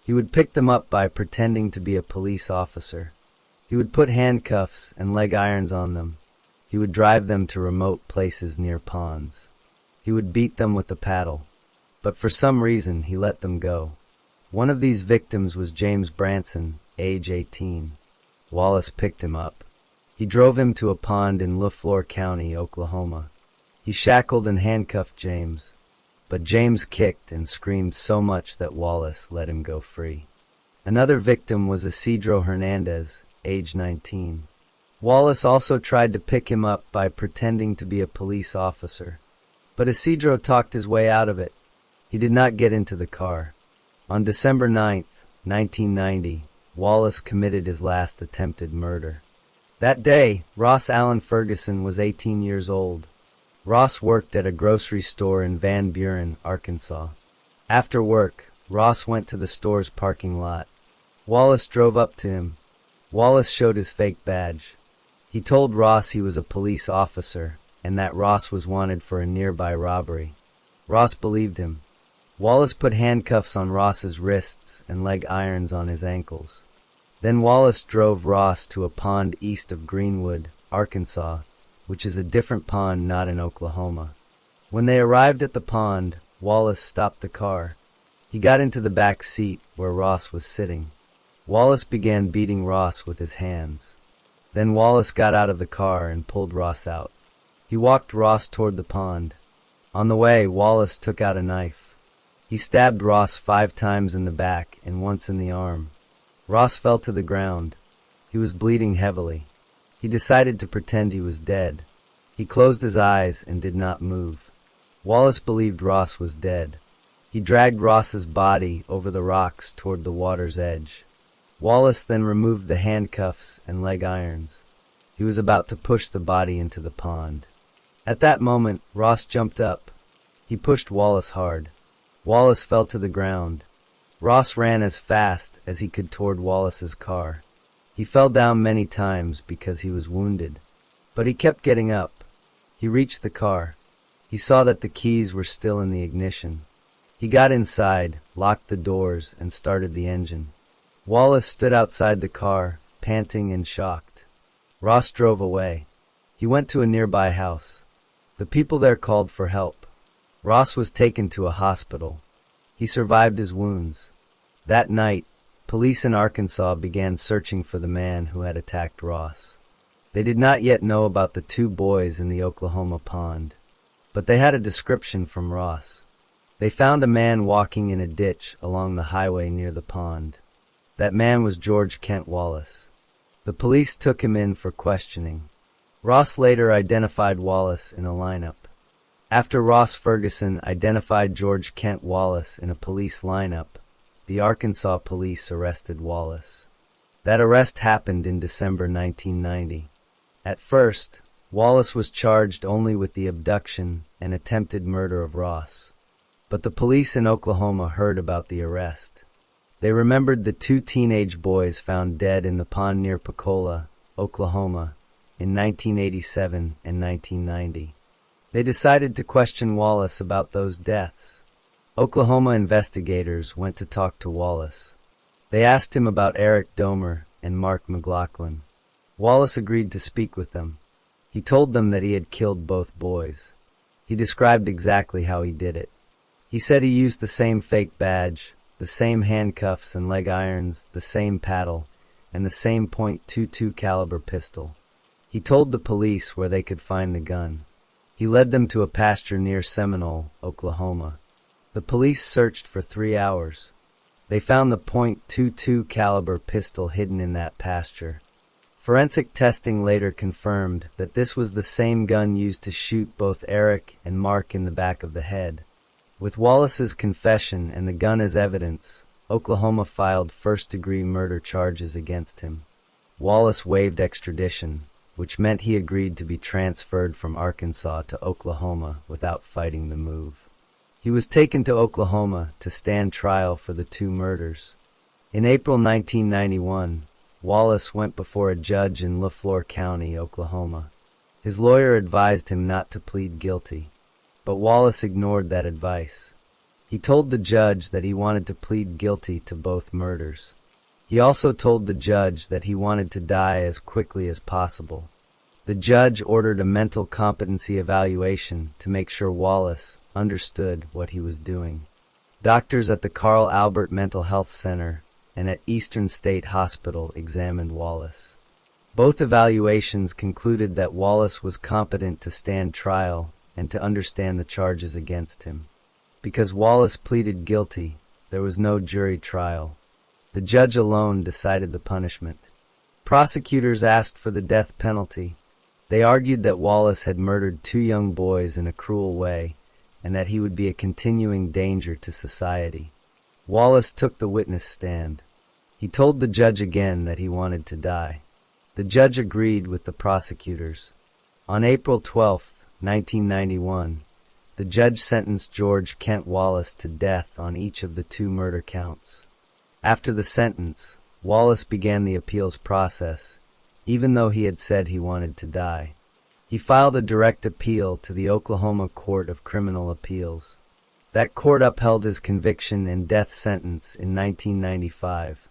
[SPEAKER 1] He would pick them up by pretending to be a police officer. He would put handcuffs and leg irons on them. He would drive them to remote places near ponds. He would beat them with a paddle. But for some reason, he let them go. One of these victims was James Branson, age 18. Wallace picked him up. He drove him to a pond in LaFleur County, Oklahoma. He shackled and handcuffed James. But James kicked and screamed so much that Wallace let him go free. Another victim was Isidro Hernandez, age 19. Wallace also tried to pick him up by pretending to be a police officer. But Isidro talked his way out of it. He did not get into the car. On December 9, 1990, Wallace committed his last attempted murder. That day, Ross Allen Ferguson was 18 years old. Ross worked at a grocery store in Van Buren, Arkansas. After work, Ross went to the store's parking lot. Wallace drove up to him. Wallace showed his fake badge. He told Ross he was a police officer and that Ross was wanted for a nearby robbery. Ross believed him. Wallace put handcuffs on Ross's wrists and leg irons on his ankles. Then Wallace drove Ross to a pond east of Greenwood, Arkansas, which is a different pond not in Oklahoma. When they arrived at the pond, Wallace stopped the car. He got into the back seat where Ross was sitting. Wallace began beating Ross with his hands. Then Wallace got out of the car and pulled Ross out. He walked Ross toward the pond. On the way, Wallace took out a knife. He stabbed Ross 5 times in the back and once in the arm. Ross fell to the ground. He was bleeding heavily. He decided to pretend he was dead. He closed his eyes and did not move. Wallace believed Ross was dead. He dragged Ross's body over the rocks toward the water's edge. Wallace then removed the handcuffs and leg irons. He was about to push the body into the pond. At that moment, Ross jumped up. He pushed Wallace hard. Wallace fell to the ground. Ross ran as fast as he could toward Wallace's car. He fell down many times because he was wounded. But he kept getting up. He reached the car. He saw that the keys were still in the ignition. He got inside, locked the doors, and started the engine. Wallace stood outside the car, panting and shocked. Ross drove away. He went to a nearby house. The people there called for help. Ross was taken to a hospital. He survived his wounds. That night, police in Arkansas began searching for the man who had attacked Ross. They did not yet know about the two boys in the Oklahoma pond, but they had a description from Ross. They found a man walking in a ditch along the highway near the pond. That man was George Kent Wallace. The police took him in for questioning. Ross later identified Wallace in a lineup. After Ross Ferguson identified George Kent Wallace in a police lineup, the Arkansas police arrested Wallace. That arrest happened in December 1990. At first, Wallace was charged only with the abduction and attempted murder of Ross. But the police in Oklahoma heard about the arrest. They remembered the two teenage boys found dead in the pond near Pensacola, Oklahoma, in 1987 and 1990. They decided to question Wallace about those deaths. Oklahoma investigators went to talk to Wallace. They asked him about Eric Domer and Mark McLaughlin. Wallace agreed to speak with them. He told them that he had killed both boys. He described exactly how he did it. He said he used the same fake badge, the same handcuffs and leg irons, the same paddle, and the same .22 caliber pistol. He told the police where they could find the gun. He led them to a pasture near Seminole, Oklahoma. The police searched for 3 hours. They found the .22 caliber pistol hidden in that pasture. Forensic testing later confirmed that this was the same gun used to shoot both Eric and Mark in the back of the head. With Wallace's confession and the gun as evidence, Oklahoma filed first-degree murder charges against him. Wallace waived extradition, which meant he agreed to be transferred from Arkansas to Oklahoma without fighting the move. He was taken to Oklahoma to stand trial for the two murders. In April 1991, Wallace went before a judge in LaFleur County, Oklahoma. His lawyer advised him not to plead guilty, but Wallace ignored that advice. He told the judge that he wanted to plead guilty to both murders. He also told the judge that he wanted to die as quickly as possible. The judge ordered a mental competency evaluation to make sure Wallace understood what he was doing. Doctors at the Carl Albert Mental Health Center and at Eastern State Hospital examined Wallace. Both evaluations concluded that Wallace was competent to stand trial and to understand the charges against him. Because Wallace pleaded guilty, there was no jury trial. The judge alone decided the punishment. Prosecutors asked for the death penalty. They argued that Wallace had murdered two young boys in a cruel way, and that he would be a continuing danger to society. Wallace took the witness stand. He told the judge again that he wanted to die. The judge agreed with the prosecutors. On April 12, 1991, the judge sentenced George Kent Wallace to death on each of the two murder counts. After the sentence, Wallace began the appeals process, even though he had said he wanted to die. He filed a direct appeal to the Oklahoma Court of Criminal Appeals. That court upheld his conviction and death sentence in 1995.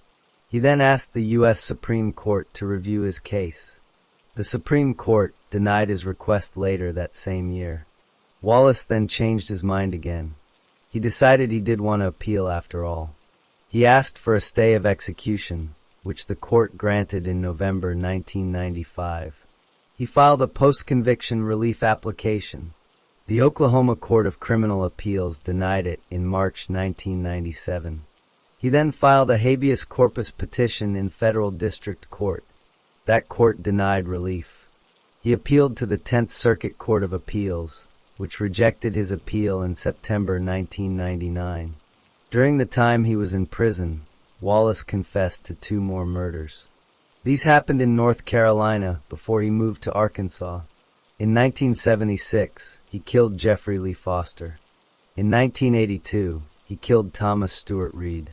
[SPEAKER 1] He then asked the U.S. Supreme Court to review his case. The Supreme Court denied his request later that same year. Wallace then changed his mind again. He decided he did want to appeal after all. He asked for a stay of execution, which the court granted in November 1995. He filed a post-conviction relief application. The Oklahoma Court of Criminal Appeals denied it in March 1997. He then filed a habeas corpus petition in federal district court. That court denied relief. He appealed to the 10th Circuit Court of Appeals, which rejected his appeal in September 1999. During the time he was in prison, Wallace confessed to 2 more murders. These happened in North Carolina before he moved to Arkansas. In 1976, he killed Jeffrey Lee Foster. In 1982, he killed Thomas Stewart Reed.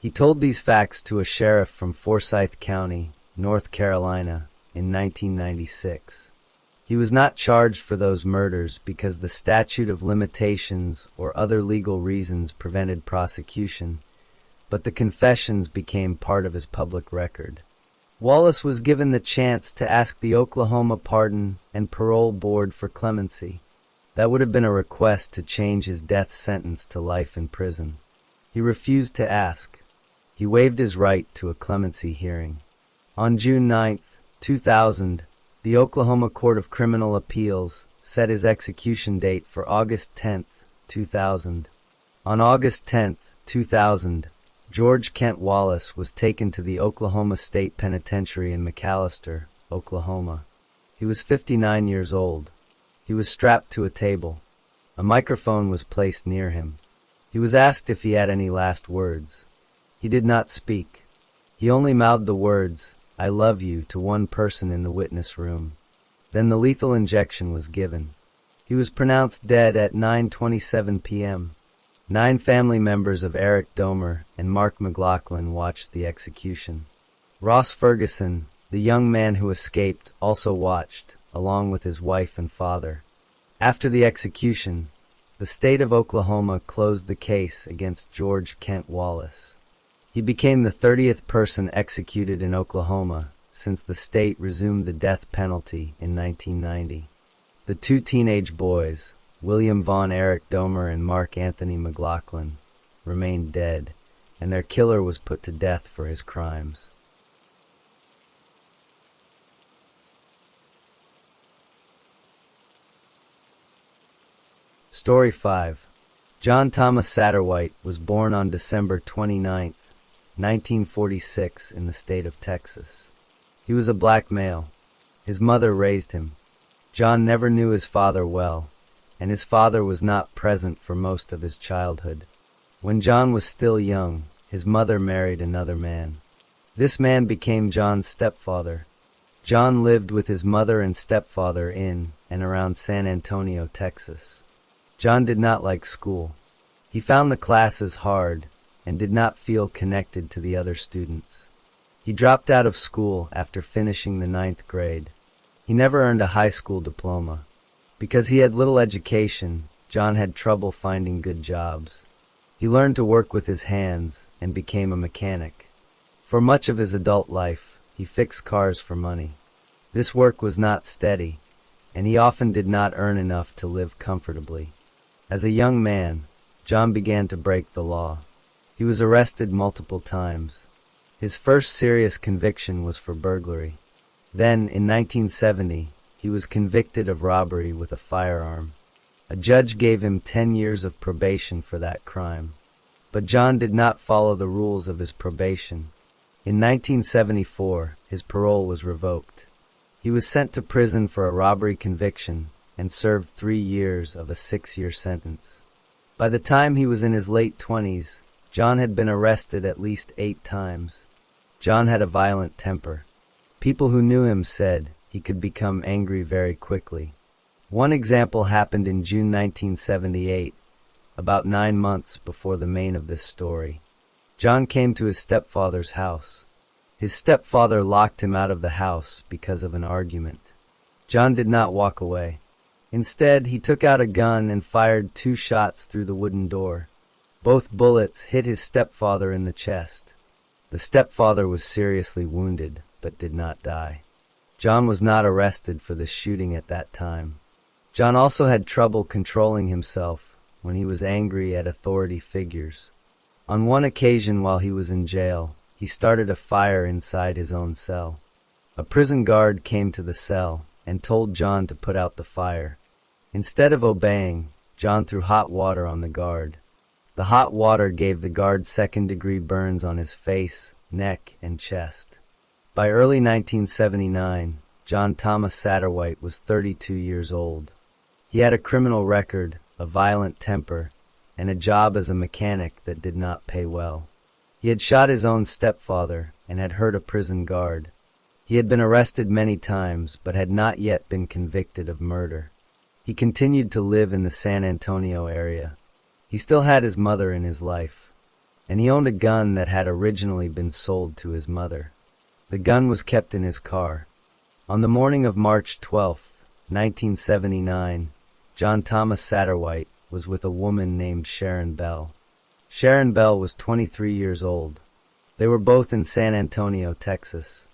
[SPEAKER 1] He told these facts to a sheriff from Forsyth County, North Carolina, in 1996. He was not charged for those murders because the statute of limitations or other legal reasons prevented prosecution, but the confessions became part of his public record. Wallace was given the chance to ask the Oklahoma Pardon and Parole Board for clemency. That would have been a request to change his death sentence to life in prison. He refused to ask. He waived his right to a clemency hearing. On June 9, 2000, the Oklahoma Court of Criminal Appeals set his execution date for August 10, 2000. On August 10, 2000, George Kent Wallace was taken to the Oklahoma State Penitentiary in McAlester, Oklahoma. He was 59 years old. He was strapped to a table. A microphone was placed near him. He was asked if he had any last words. He did not speak. He only mouthed the words, "I love you," to one person in the witness room. Then the lethal injection was given. He was pronounced dead at 9:27 p.m. 9 family members of Eric Domer and Mark McLaughlin watched the execution. Ross Ferguson, the young man who escaped, also watched, along with his wife and father. After the execution, the state of Oklahoma closed the case against George Kent Wallace. He became the 30th person executed in Oklahoma since the state resumed the death penalty in 1990. The two teenage boys, William Vaughn Eric Domer and Mark Anthony McLaughlin, remained dead, and their killer was put to death for his crimes. Story 5. John Thomas Satterwhite was born on December 29, 1946, in the state of Texas. He was a black male. His mother raised him. John never knew his father well, and his father was not present for most of his childhood. When John was still young, his mother married another man. This man became John's stepfather. John lived with his mother and stepfather in and around San Antonio, Texas. John did not like school. He found the classes hard and did not feel connected to the other students. He dropped out of school after finishing the 9th grade. He never earned a high school diploma. Because he had little education, John had trouble finding good jobs. He learned to work with his hands and became a mechanic. For much of his adult life, he fixed cars for money. This work was not steady, and he often did not earn enough to live comfortably. As a young man, John began to break the law. He was arrested multiple times. His first serious conviction was for burglary. Then, in 1970, he was convicted of robbery with a firearm. A judge gave him 10 years of probation for that crime. But John did not follow the rules of his probation. In 1974, his parole was revoked. He was sent to prison for a robbery conviction and served 3 years of a 6-year sentence. By the time he was in his late 20s, John had been arrested at least 8 times. John had a violent temper. People who knew him said he could become angry very quickly. One example happened in June 1978, about 9 months before the main of this story. John came to his stepfather's house. His stepfather locked him out of the house because of an argument. John did not walk away. Instead, he took out a gun and fired 2 shots through the wooden door. Both bullets hit his stepfather in the chest. The stepfather was seriously wounded, but did not die. John was not arrested for the shooting at that time. John also had trouble controlling himself when he was angry at authority figures. On one occasion while he was in jail, he started a fire inside his own cell. A prison guard came to the cell and told John to put out the fire. Instead of obeying, John threw hot water on the guard. The hot water gave the guard second-degree burns on his face, neck, and chest. By early 1979, John Thomas Satterwhite was 32 years old. He had a criminal record, a violent temper, and a job as a mechanic that did not pay well. He had shot his own stepfather and had hurt a prison guard. He had been arrested many times but had not yet been convicted of murder. He continued to live in the San Antonio area. He still had his mother in his life, and he owned a gun that had originally been sold to his mother. The gun was kept in his car. On the morning of March 12, 1979, John Thomas Satterwhite was with a woman named Sharon Bell. Sharon Bell was 23 years old. They were both in San Antonio, Texas.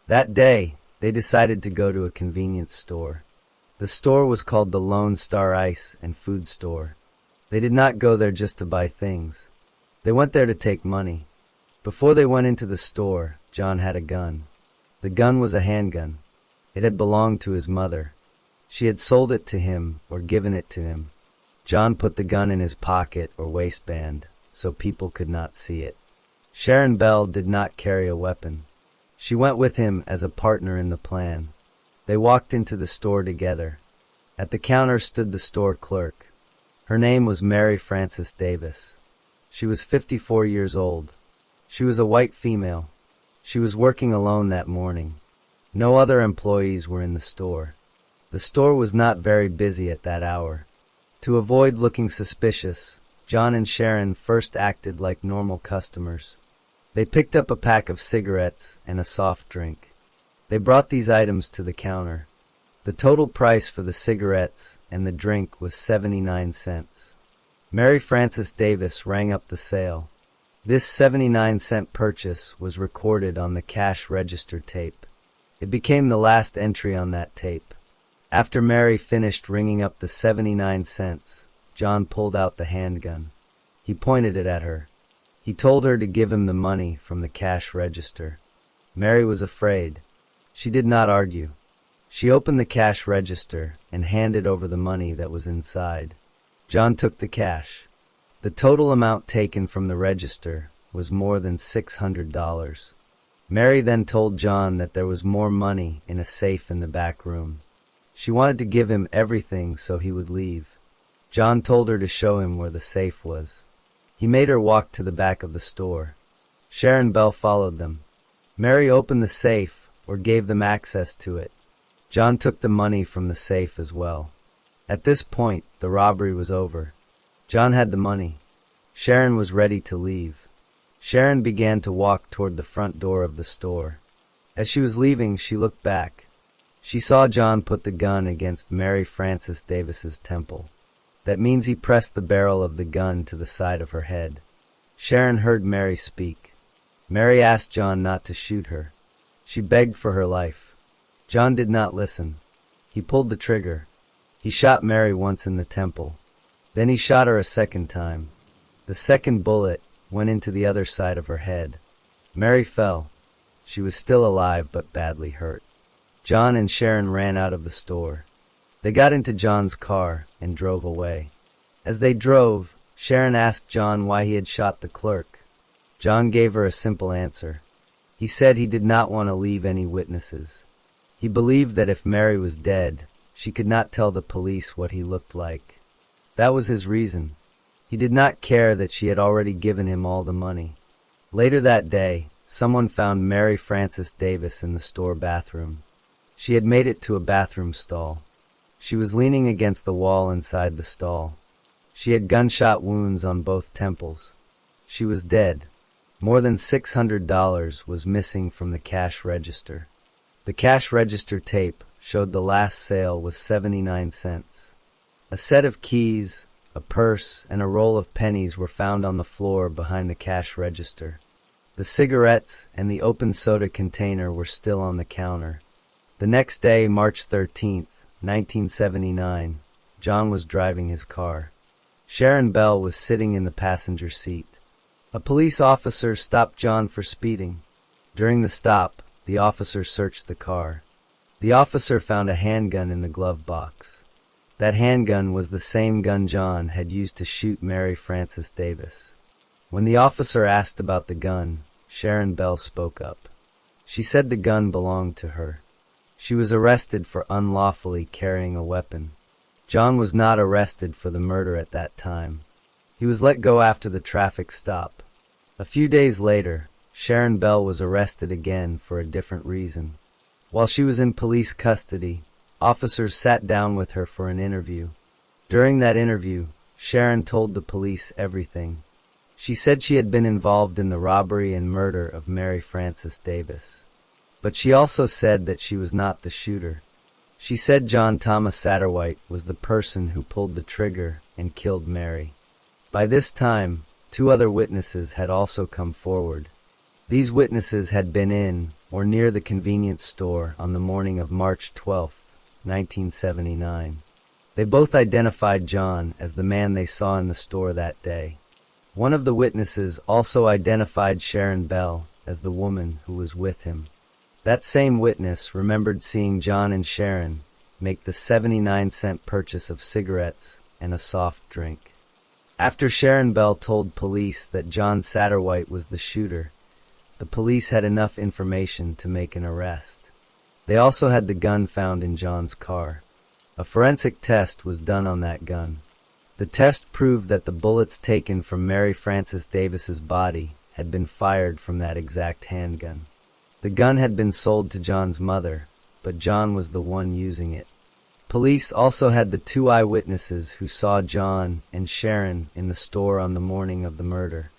[SPEAKER 1] That day, they decided to go to a convenience store. The store was called the Lone Star Ice and Food Store. They did not go there just to buy things. They went there to take money. Before they went into the store, John had a gun. The gun was a handgun. It had belonged to his mother. She had sold it to him or given it to him. John put the gun in his pocket or waistband so people could not see it. Sharon Bell did not carry a weapon. She went with him as a partner in the plan. They walked into the store together. At the counter stood the store clerk. Her name was Mary Frances Davis. She was 54 years old. She was a white female. She was working alone that morning. No other employees were in the store. The store was not very busy at that hour. To avoid looking suspicious, John and Sharon first acted like normal customers. They picked up a pack of cigarettes and a soft drink. They brought these items to the counter. The total price for the cigarettes and the drink was 79 cents. Mary Frances Davis rang up the sale. This 79-cent purchase was recorded on the cash register tape. It became the last entry on that tape. After Mary finished ringing up the 79 cents, John pulled out the handgun. He pointed it at her. He told her to give him the money from the cash register. Mary was afraid. She did not argue. She opened the cash register and handed over the money that was inside. John took the cash. The total amount taken from the register was more than $600. Mary then told John that there was more money in a safe in the back room. She wanted to give him everything so he would leave. John told her to show him where the safe was. He made her walk to the back of the store. Sharon Bell followed them. Mary opened the safe or gave them access to it. John took the money from the safe as well. At this point, the robbery was over. John had the money. Sharon was ready to leave. Sharon began to walk toward the front door of the store. As she was leaving, she looked back. She saw John put the gun against Mary Frances Davis's temple. That means he pressed the barrel of the gun to the side of her head. Sharon heard Mary speak. Mary asked John not to shoot her. She begged for her life. John did not listen. He pulled the trigger. He shot Mary once in the temple. Then he shot her a second time. The second bullet went into the other side of her head. Mary fell. She was still alive but badly hurt. John and Sharon ran out of the store. They got into John's car and drove away. As they drove, Sharon asked John why he had shot the clerk. John gave her a simple answer. He said he did not want to leave any witnesses. He believed that if Mary was dead, she could not tell the police what he looked like. That was his reason. He did not care that she had already given him all the money. Later that day, someone found Mary Frances Davis in the store bathroom. She had made it to a bathroom stall. She was leaning against the wall inside the stall. She had gunshot wounds on both temples. She was dead. More than $600 was missing from the cash register. The cash register tape showed the last sale was 79 cents. A set of keys, a purse, and a roll of pennies were found on the floor behind the cash register. The cigarettes and the open soda container were still on the counter. The next day, March 13th, 1979, John was driving his car. Sharon Bell was sitting in the passenger seat. A police officer stopped John for speeding. During the stop, the officer searched the car. The officer found a handgun in the glove box. That handgun was the same gun John had used to shoot Mary Frances Davis. When the officer asked about the gun, Sharon Bell spoke up. She said the gun belonged to her. She was arrested for unlawfully carrying a weapon. John was not arrested for the murder at that time. He was let go after the traffic stop. A few days later, Sharon Bell was arrested again for a different reason. While she was in police custody, officers sat down with her for an interview. During that interview, Sharon told the police everything. She said she had been involved in the robbery and murder of Mary Frances Davis. But she also said that she was not the shooter. She said John Thomas Satterwhite was the person who pulled the trigger and killed Mary. By this time, 2 other witnesses had also come forward. These witnesses had been in or near the convenience store on the morning of March 12, 1979. They both identified John as the man they saw in the store that day. One of the witnesses also identified Sharon Bell as the woman who was with him. That same witness remembered seeing John and Sharon make the 79-cent purchase of cigarettes and a soft drink. After Sharon Bell told police that John Satterwhite was the shooter, the police had enough information to make an arrest. They also had the gun found in John's car. A forensic test was done on that gun. The test proved that the bullets taken from Mary Frances Davis's body had been fired from that exact handgun. The gun had been sold to John's mother, but John was the one using it. Police also had the 2 eyewitnesses who saw John and Sharon in the store on the morning of the murder.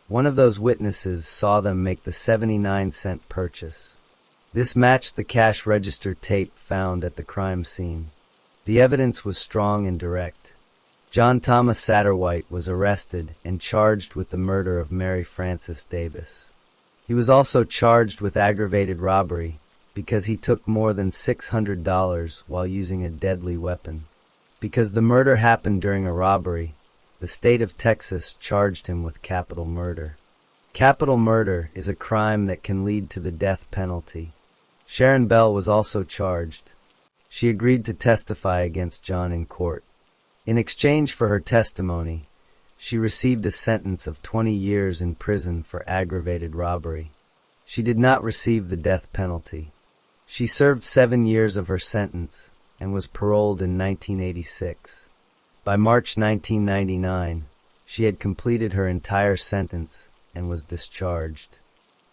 [SPEAKER 1] One of those witnesses saw them make the 79-cent purchase. This matched the cash register tape found at the crime scene. The evidence was strong and direct. John Thomas Satterwhite was arrested and charged with the murder of Mary Frances Davis. He was also charged with aggravated robbery because he took more than $600 while using a deadly weapon. Because the murder happened during a robbery, the state of Texas charged him with capital murder. Capital murder is a crime that can lead to the death penalty. Sharon Bell was also charged. She agreed to testify against John in court. In exchange for her testimony, she received a sentence of 20 years in prison for aggravated robbery. She did not receive the death penalty. She served 7 years of her sentence and was paroled in 1986. By March 1999, she had completed her entire sentence and was discharged.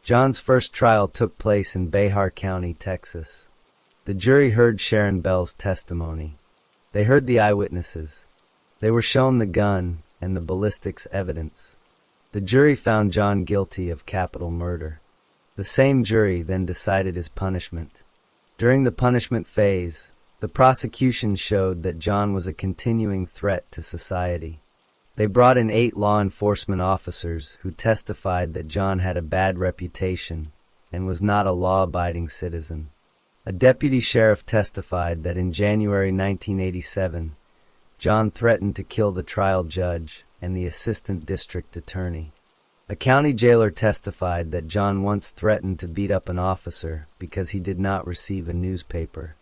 [SPEAKER 1] John's first trial took place in Behar County, Texas. The jury heard Sharon Bell's testimony. They heard the eyewitnesses. They were shown the gun and the ballistics evidence. The jury found John guilty of capital murder. The same jury then decided his punishment. During the punishment phase, the prosecution showed that John was a continuing threat to society. They brought in 8 law enforcement officers who testified that John had a bad reputation and was not a law-abiding citizen. A deputy sheriff testified that in January 1987, John threatened to kill the trial judge and the assistant district attorney. A county jailer testified that John once threatened to beat up an officer because he did not receive a newspaper.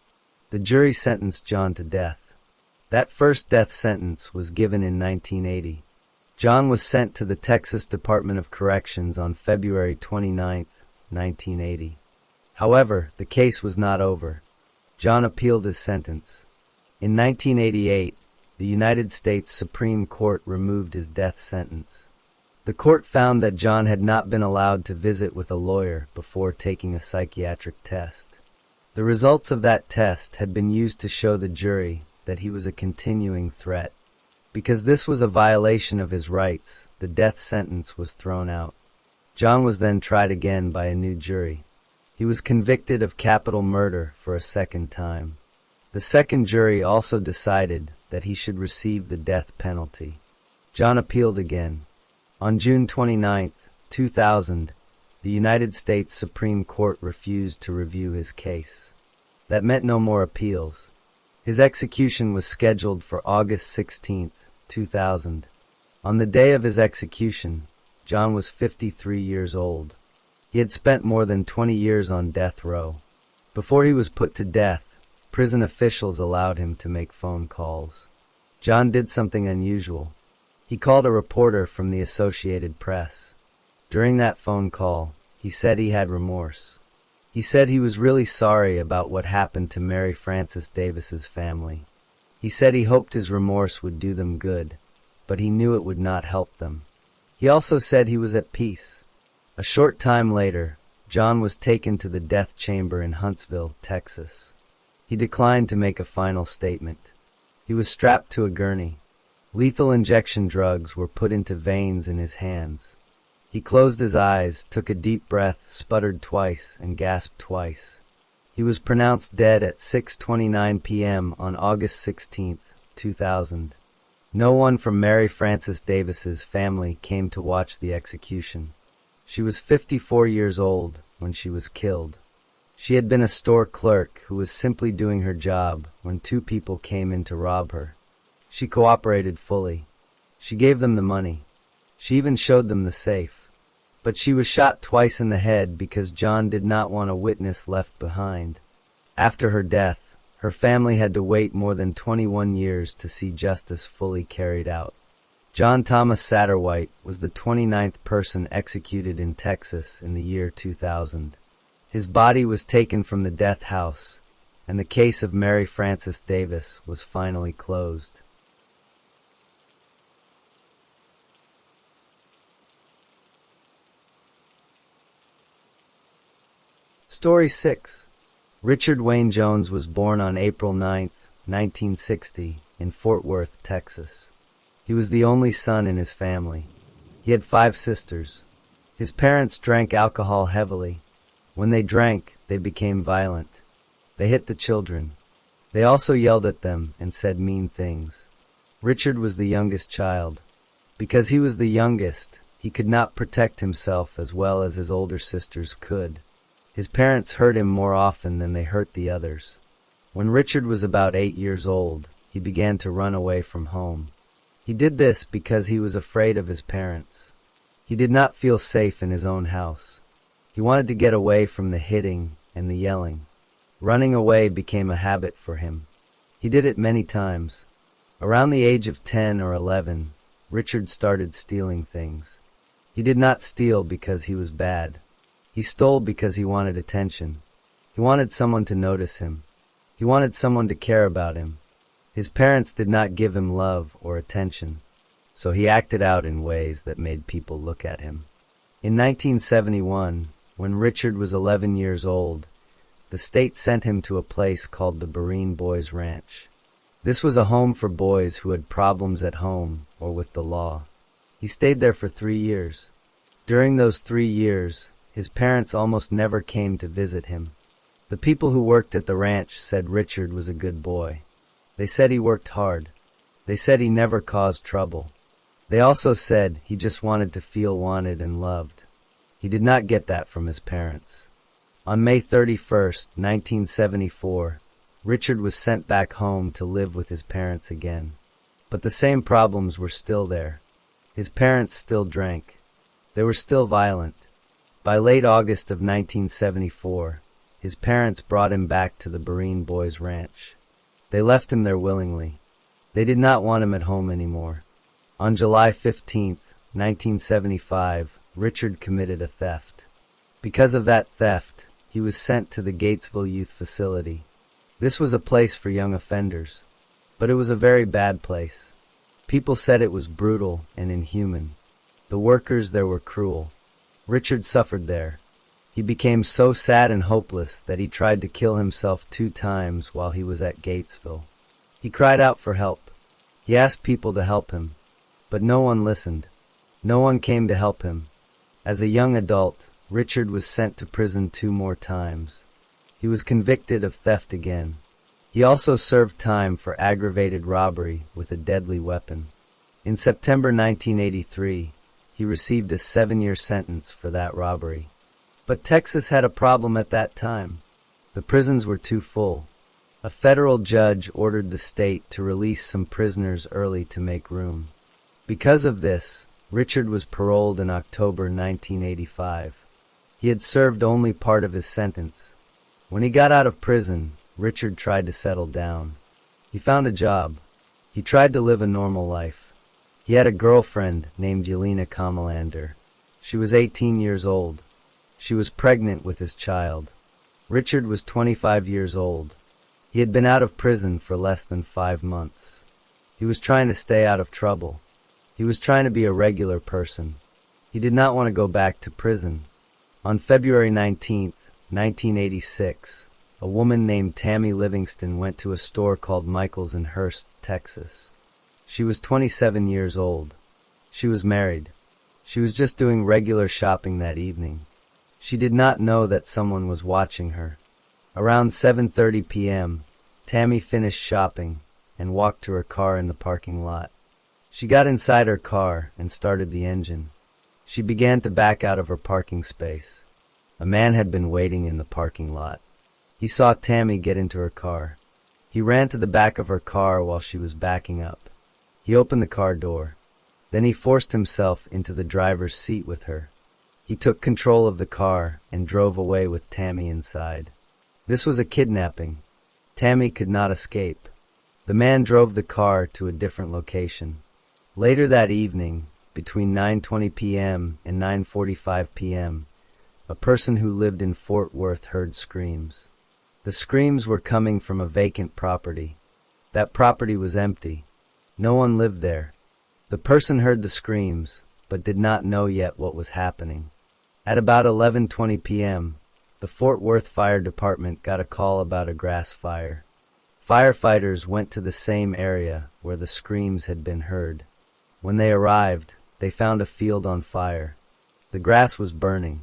[SPEAKER 1] The jury sentenced John to death. That first death sentence was given in 1980. John was sent to the Texas Department of Corrections on February 29, 1980. However, the case was not over. John appealed his sentence. In 1988, the United States Supreme Court removed his death sentence. The court found that John had not been allowed to visit with a lawyer before taking a psychiatric test. The results of that test had been used to show the jury that he was a continuing threat. Because this was a violation of his rights, the death sentence was thrown out. John was then tried again by a new jury. He was convicted of capital murder for a second time. The second jury also decided that he should receive the death penalty. John appealed again. On June 29, 2000, the United States Supreme Court refused to review his case. That meant no more appeals. His execution was scheduled for August 16, 2000. On the day of his execution, John was 53 years old. He had spent more than 20 years on death row. Before he was put to death, prison officials allowed him to make phone calls. John did something unusual. He called a reporter from the Associated Press. During that phone call, he said he had remorse. He said he was really sorry about what happened to Mary Frances Davis's family. He said he hoped his remorse would do them good, but he knew it would not help them. He also said he was at peace. A short time later, John was taken to the death chamber in Huntsville, Texas. He declined to make a final statement. He was strapped to a gurney. Lethal injection drugs were put into veins in his hands. He closed his eyes, took a deep breath, sputtered twice, and gasped twice. He was pronounced dead at 6:29 p.m. on August 16, 2000. No one from Mary Frances Davis's family came to watch the execution. She was 54 years old when she was killed. She had been a store clerk who was simply doing her job when 2 people came in to rob her. She cooperated fully. She gave them the money. She even showed them the safe. But she was shot twice in the head because John did not want a witness left behind. After her death, her family had to wait more than 21 years to see justice fully carried out. John Thomas Satterwhite was the 29th person executed in Texas in the year 2000. His body was taken from the death house, and the case of Mary Frances Davis was finally closed. Story 6. Richard Wayne Jones was born on April 9, 1960, in Fort Worth, Texas. He was the only son in his family. He had 5 sisters. His parents drank alcohol heavily. When they drank, they became violent. They hit the children. They also yelled at them and said mean things. Richard was the youngest child. Because he was the youngest, he could not protect himself as well as his older sisters could. His parents hurt him more often than they hurt the others. When Richard was about 8 years old, he began to run away from home. He did this because he was afraid of his parents. He did not feel safe in his own house. He wanted to get away from the hitting and the yelling. Running away became a habit for him. He did it many times. Around the age of 10 or 11, Richard started stealing things. He did not steal because he was bad. He stole because he wanted attention. He wanted someone to notice him. He wanted someone to care about him. His parents did not give him love or attention, so he acted out in ways that made people look at him. In 1971, when Richard was 11 years old, the state sent him to a place called the Berrien Boys Ranch. This was a home for boys who had problems at home or with the law. He stayed there for 3 years. During those 3 years, his parents almost never came to visit him. The people who worked at the ranch said Richard was a good boy. They said he worked hard. They said he never caused trouble. They also said he just wanted to feel wanted and loved. He did not get that from his parents. On May 31st, 1974, Richard was sent back home to live with his parents again. But the same problems were still there. His parents still drank. They were still violent. By late August of 1974, his parents brought him back to the Berrien Boys Ranch. They left him there willingly. They did not want him at home anymore. On July 15, 1975, Richard committed a theft. Because of that theft, he was sent to the Gatesville Youth Facility. This was a place for young offenders, but it was a very bad place. People said it was brutal and inhuman. The workers there were cruel. Richard suffered there. He became so sad and hopeless that he tried to kill himself 2 times while he was at Gatesville. He cried out for help. He asked people to help him, but no one listened. No one came to help him. As a young adult, Richard was sent to prison 2 more times. He was convicted of theft again. He also served time for aggravated robbery with a deadly weapon. In September 1983, he received a 7-year sentence for that robbery. But Texas had a problem at that time. The prisons were too full. A federal judge ordered the state to release some prisoners early to make room. Because of this, Richard was paroled in October 1985. He had served only part of his sentence. When he got out of prison, Richard tried to settle down. He found a job. He tried to live a normal life. He had a girlfriend named Yelena Kamalander. She was 18 years old. She was pregnant with his child. Richard was 25 years old. He had been out of prison for less than 5 months. He was trying to stay out of trouble. He was trying to be a regular person. He did not want to go back to prison. On February 19, 1986, a woman named Tammy Livingston went to a store called Michael's in Hurst, Texas. She was 27 years old. She was married. She was just doing regular shopping that evening. She did not know that someone was watching her. Around 7:30 p.m., Tammy finished shopping and walked to her car in the parking lot. She got inside her car and started the engine. She began to back out of her parking space. A man had been waiting in the parking lot. He saw Tammy get into her car. He ran to the back of her car while she was backing up. He opened the car door. Then he forced himself into the driver's seat with her. He took control of the car and drove away with Tammy inside. This was a kidnapping. Tammy could not escape. The man drove the car to a different location. Later that evening, between 9:20 p.m. and 9:45 p.m., a person who lived in Fort Worth heard screams. The screams were coming from a vacant property. That property was empty. No one lived there. The person heard the screams, but did not know yet what was happening. At about 11:20 p.m., the Fort Worth Fire Department got a call about a grass fire. Firefighters went to the same area where the screams had been heard. When they arrived, they found a field on fire. The grass was burning.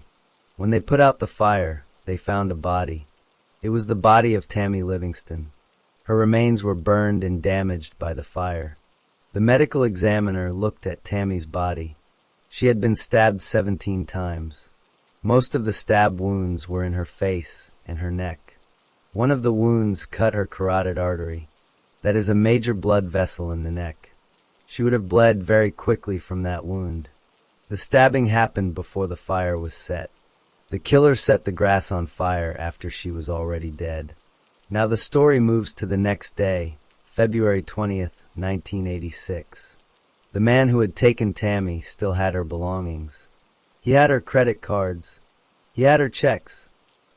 [SPEAKER 1] When they put out the fire, they found a body. It was the body of Tammy Livingston. Her remains were burned and damaged by the fire. The medical examiner looked at Tammy's body. She had been stabbed 17 times. Most of the stab wounds were in her face and her neck. One of the wounds cut her carotid artery. That is a major blood vessel in the neck. She would have bled very quickly from that wound. The stabbing happened before the fire was set. The killer set the grass on fire after she was already dead. Now the story moves to the next day, February 20th, 1986. The man who had taken Tammy still had her belongings. He had her credit cards. He had her checks.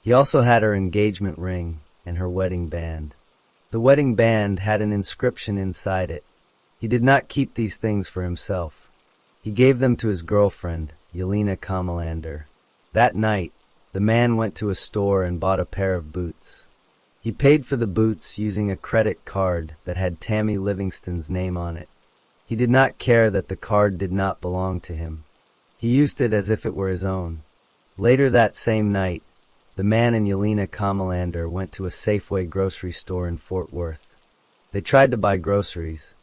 [SPEAKER 1] He also had her engagement ring and her wedding band. The wedding band had an inscription inside it. He did not keep these things for himself. He gave them to his girlfriend, Yelena Kamalander. That night, the man went to a store and bought a pair of boots. He paid for the boots using a credit card that had Tammy Livingston's name on it. He did not care that the card did not belong to him. He used it as if it were his own. Later that same night, the man and Yelena Kamalander went to a Safeway grocery store in Fort Worth. They tried to buy groceries.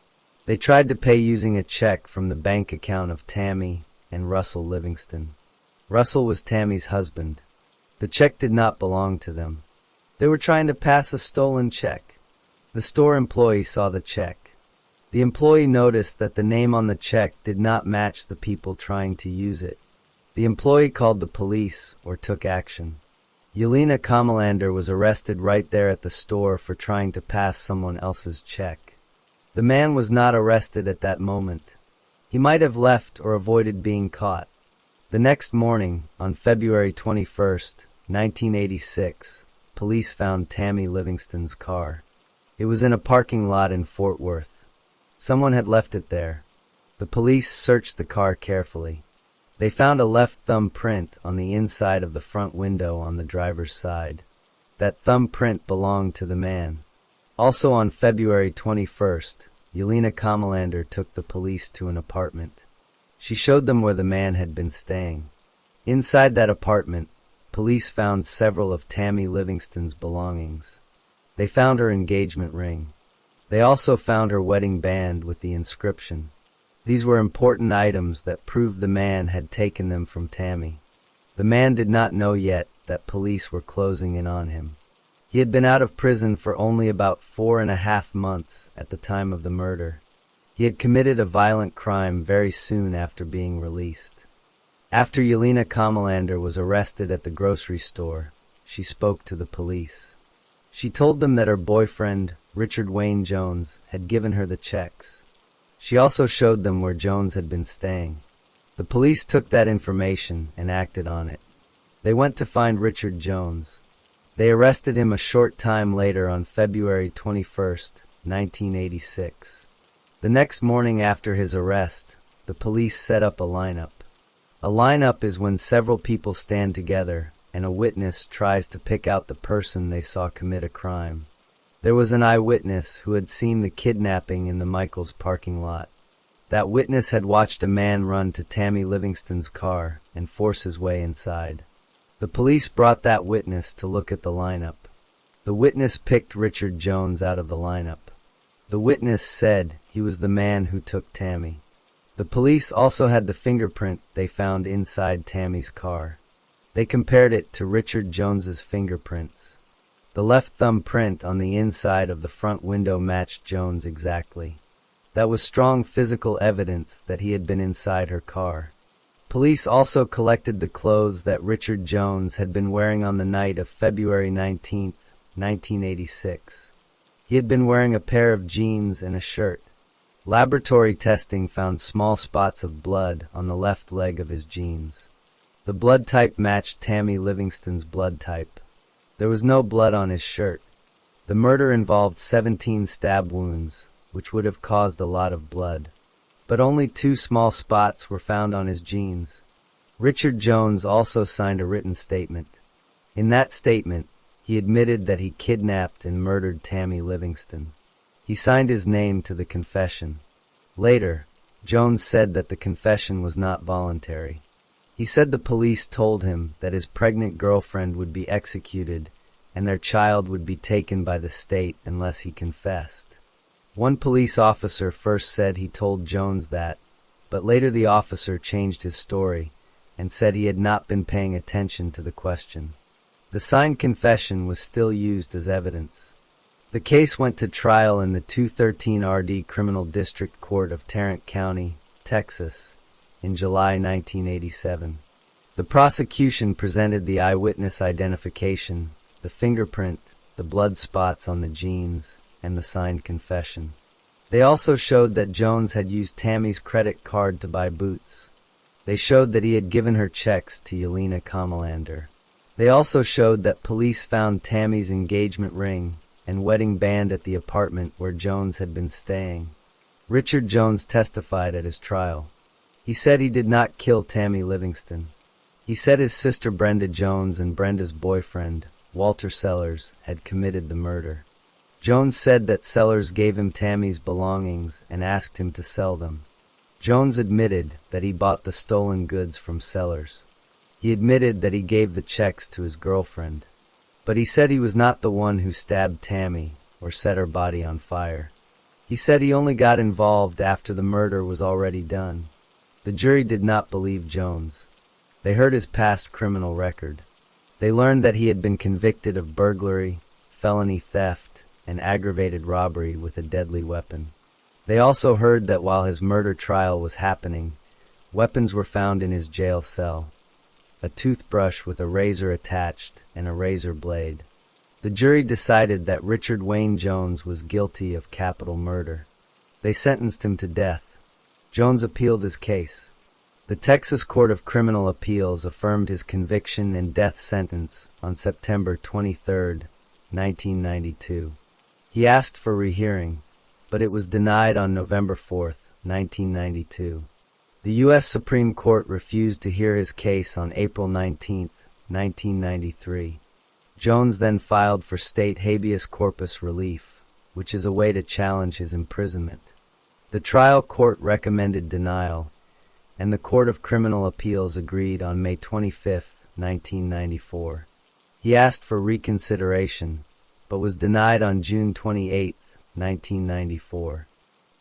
[SPEAKER 1] They tried to pay using a check from the bank account of Tammy and Russell Livingston. Russell was Tammy's husband. The check did not belong to them. They were trying to pass a stolen check. The store employee saw the check. The employee noticed that the name on the check did not match the people trying to use it. The employee called the police or took action. Yelena Kamalander was arrested right there at the store for trying to pass someone else's check. The man was not arrested at that moment. He might have left or avoided being caught. The next morning, on February 21st, 1986, police found Tammy Livingston's car. It was in a parking lot in Fort Worth. Someone had left it there. The police searched the car carefully. They found a left thumb print on the inside of the front window on the driver's side. That thumb print belonged to the man. Also on February 21st, Yelena Kamalander took the police to an apartment. She showed them where the man had been staying. Inside that apartment, police found several of Tammy Livingston's belongings. They found her engagement ring. They also found her wedding band with the inscription. These were important items that proved the man had taken them from Tammy. The man did not know yet that police were closing in on him. He had been out of prison for only about 4.5 months at the time of the murder. He had committed a violent crime very soon after being released. After Yelena Kamalander was arrested at the grocery store, she spoke to the police. She told them that her boyfriend, Richard Wayne Jones, had given her the checks. She also showed them where Jones had been staying. The police took that information and acted on it. They went to find Richard Jones. They arrested him a short time later on February 21st, 1986. The next morning after his arrest, the police set up a lineup. A lineup is when several people stand together and a witness tries to pick out the person they saw commit a crime. There was an eyewitness who had seen the kidnapping in the Michaels parking lot. That witness had watched a man run to Tammy Livingston's car and force his way inside. The police brought that witness to look at the lineup. The witness picked Richard Jones out of the lineup. The witness said he was the man who took Tammy. The police also had the fingerprint they found inside Tammy's car. They compared it to Richard Jones's fingerprints. The left thumb print on the inside of the front window matched Jones exactly. That was strong physical evidence that he had been inside her car. Police also collected the clothes that Richard Jones had been wearing on the night of February 19, 1986. He had been wearing a pair of jeans and a shirt. Laboratory testing found small spots of blood on the left leg of his jeans. The blood type matched Tammy Livingston's blood type. There was no blood on his shirt. The murder involved 17 stab wounds, which would have caused a lot of blood. But only 2 small spots were found on his jeans. Richard Jones also signed a written statement. In that statement, he admitted that he kidnapped and murdered Tammy Livingston. He signed his name to the confession. Later, Jones said that the confession was not voluntary. He said the police told him that his pregnant girlfriend would be executed and their child would be taken by the state unless he confessed. One police officer first said he told Jones that, but later the officer changed his story and said he had not been paying attention to the question. The signed confession was still used as evidence. The case went to trial in the 213 RD Criminal District Court of Tarrant County, Texas, in July 1987. The prosecution presented the eyewitness identification, the fingerprint, the blood spots on the jeans, and the signed confession. They also showed that Jones had used Tammy's credit card to buy boots. They showed that he had given her checks to Yelena Kamalander. They also showed that police found Tammy's engagement ring and wedding band at the apartment where Jones had been staying. Richard Jones testified at his trial. He said he did not kill Tammy Livingston. He said his sister Brenda Jones and Brenda's boyfriend, Walter Sellers, had committed the murder. Jones said that Sellers gave him Tammy's belongings and asked him to sell them. Jones admitted that he bought the stolen goods from Sellers. He admitted that he gave the checks to his girlfriend. But he said he was not the one who stabbed Tammy or set her body on fire. He said he only got involved after the murder was already done. The jury did not believe Jones. They heard his past criminal record. They learned that he had been convicted of burglary, felony theft, and aggravated robbery with a deadly weapon. They also heard that while his murder trial was happening, weapons were found in his jail cell. A toothbrush with a razor attached and a razor blade. The jury decided that Richard Wayne Jones was guilty of capital murder. They sentenced him to death. Jones appealed his case. The Texas Court of Criminal Appeals affirmed his conviction and death sentence on September 23, 1992. He asked for rehearing, but it was denied on November 4, 1992. The U.S. Supreme Court refused to hear his case on April 19, 1993. Jones then filed for state habeas corpus relief, which is a way to challenge his imprisonment. The trial court recommended denial, and the Court of Criminal Appeals agreed on May 25, 1994. He asked for reconsideration, but was denied on June 28, 1994.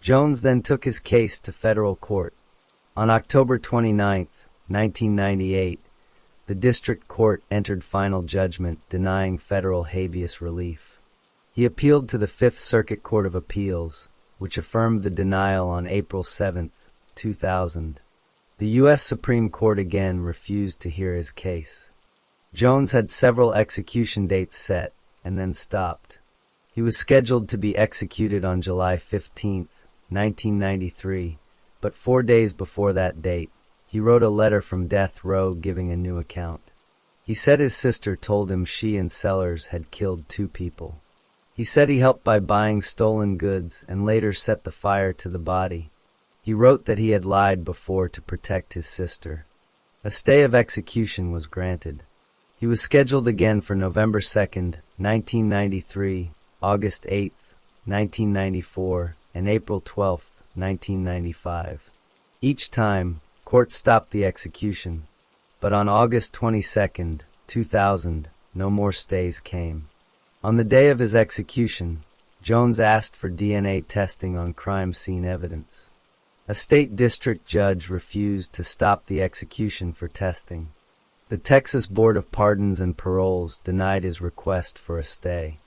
[SPEAKER 1] Jones then took his case to federal court. On October 29, 1998, the district court entered final judgment denying federal habeas relief. He appealed to the Fifth Circuit Court of Appeals, which affirmed the denial on April 7, 2000. The U.S. Supreme Court again refused to hear his case. Jones had several execution dates set and then stopped. He was scheduled to be executed on July 15, 1993, but 4 days before that date, he wrote a letter from death row giving a new account. He said his sister told him she and Sellers had killed 2 people. He said he helped by buying stolen goods and later set the fire to the body. He wrote that he had lied before to protect his sister. A stay of execution was granted. He was scheduled again for November 2, 1993, August 8, 1994, and April 12, 1995. Each time, court stopped the execution, but on August 22, 2000, no more stays came. On the day of his execution, Jones asked for DNA testing on crime scene evidence. A state district judge refused to stop the execution for testing. The Texas Board of Pardons and Paroles denied his request for a stay.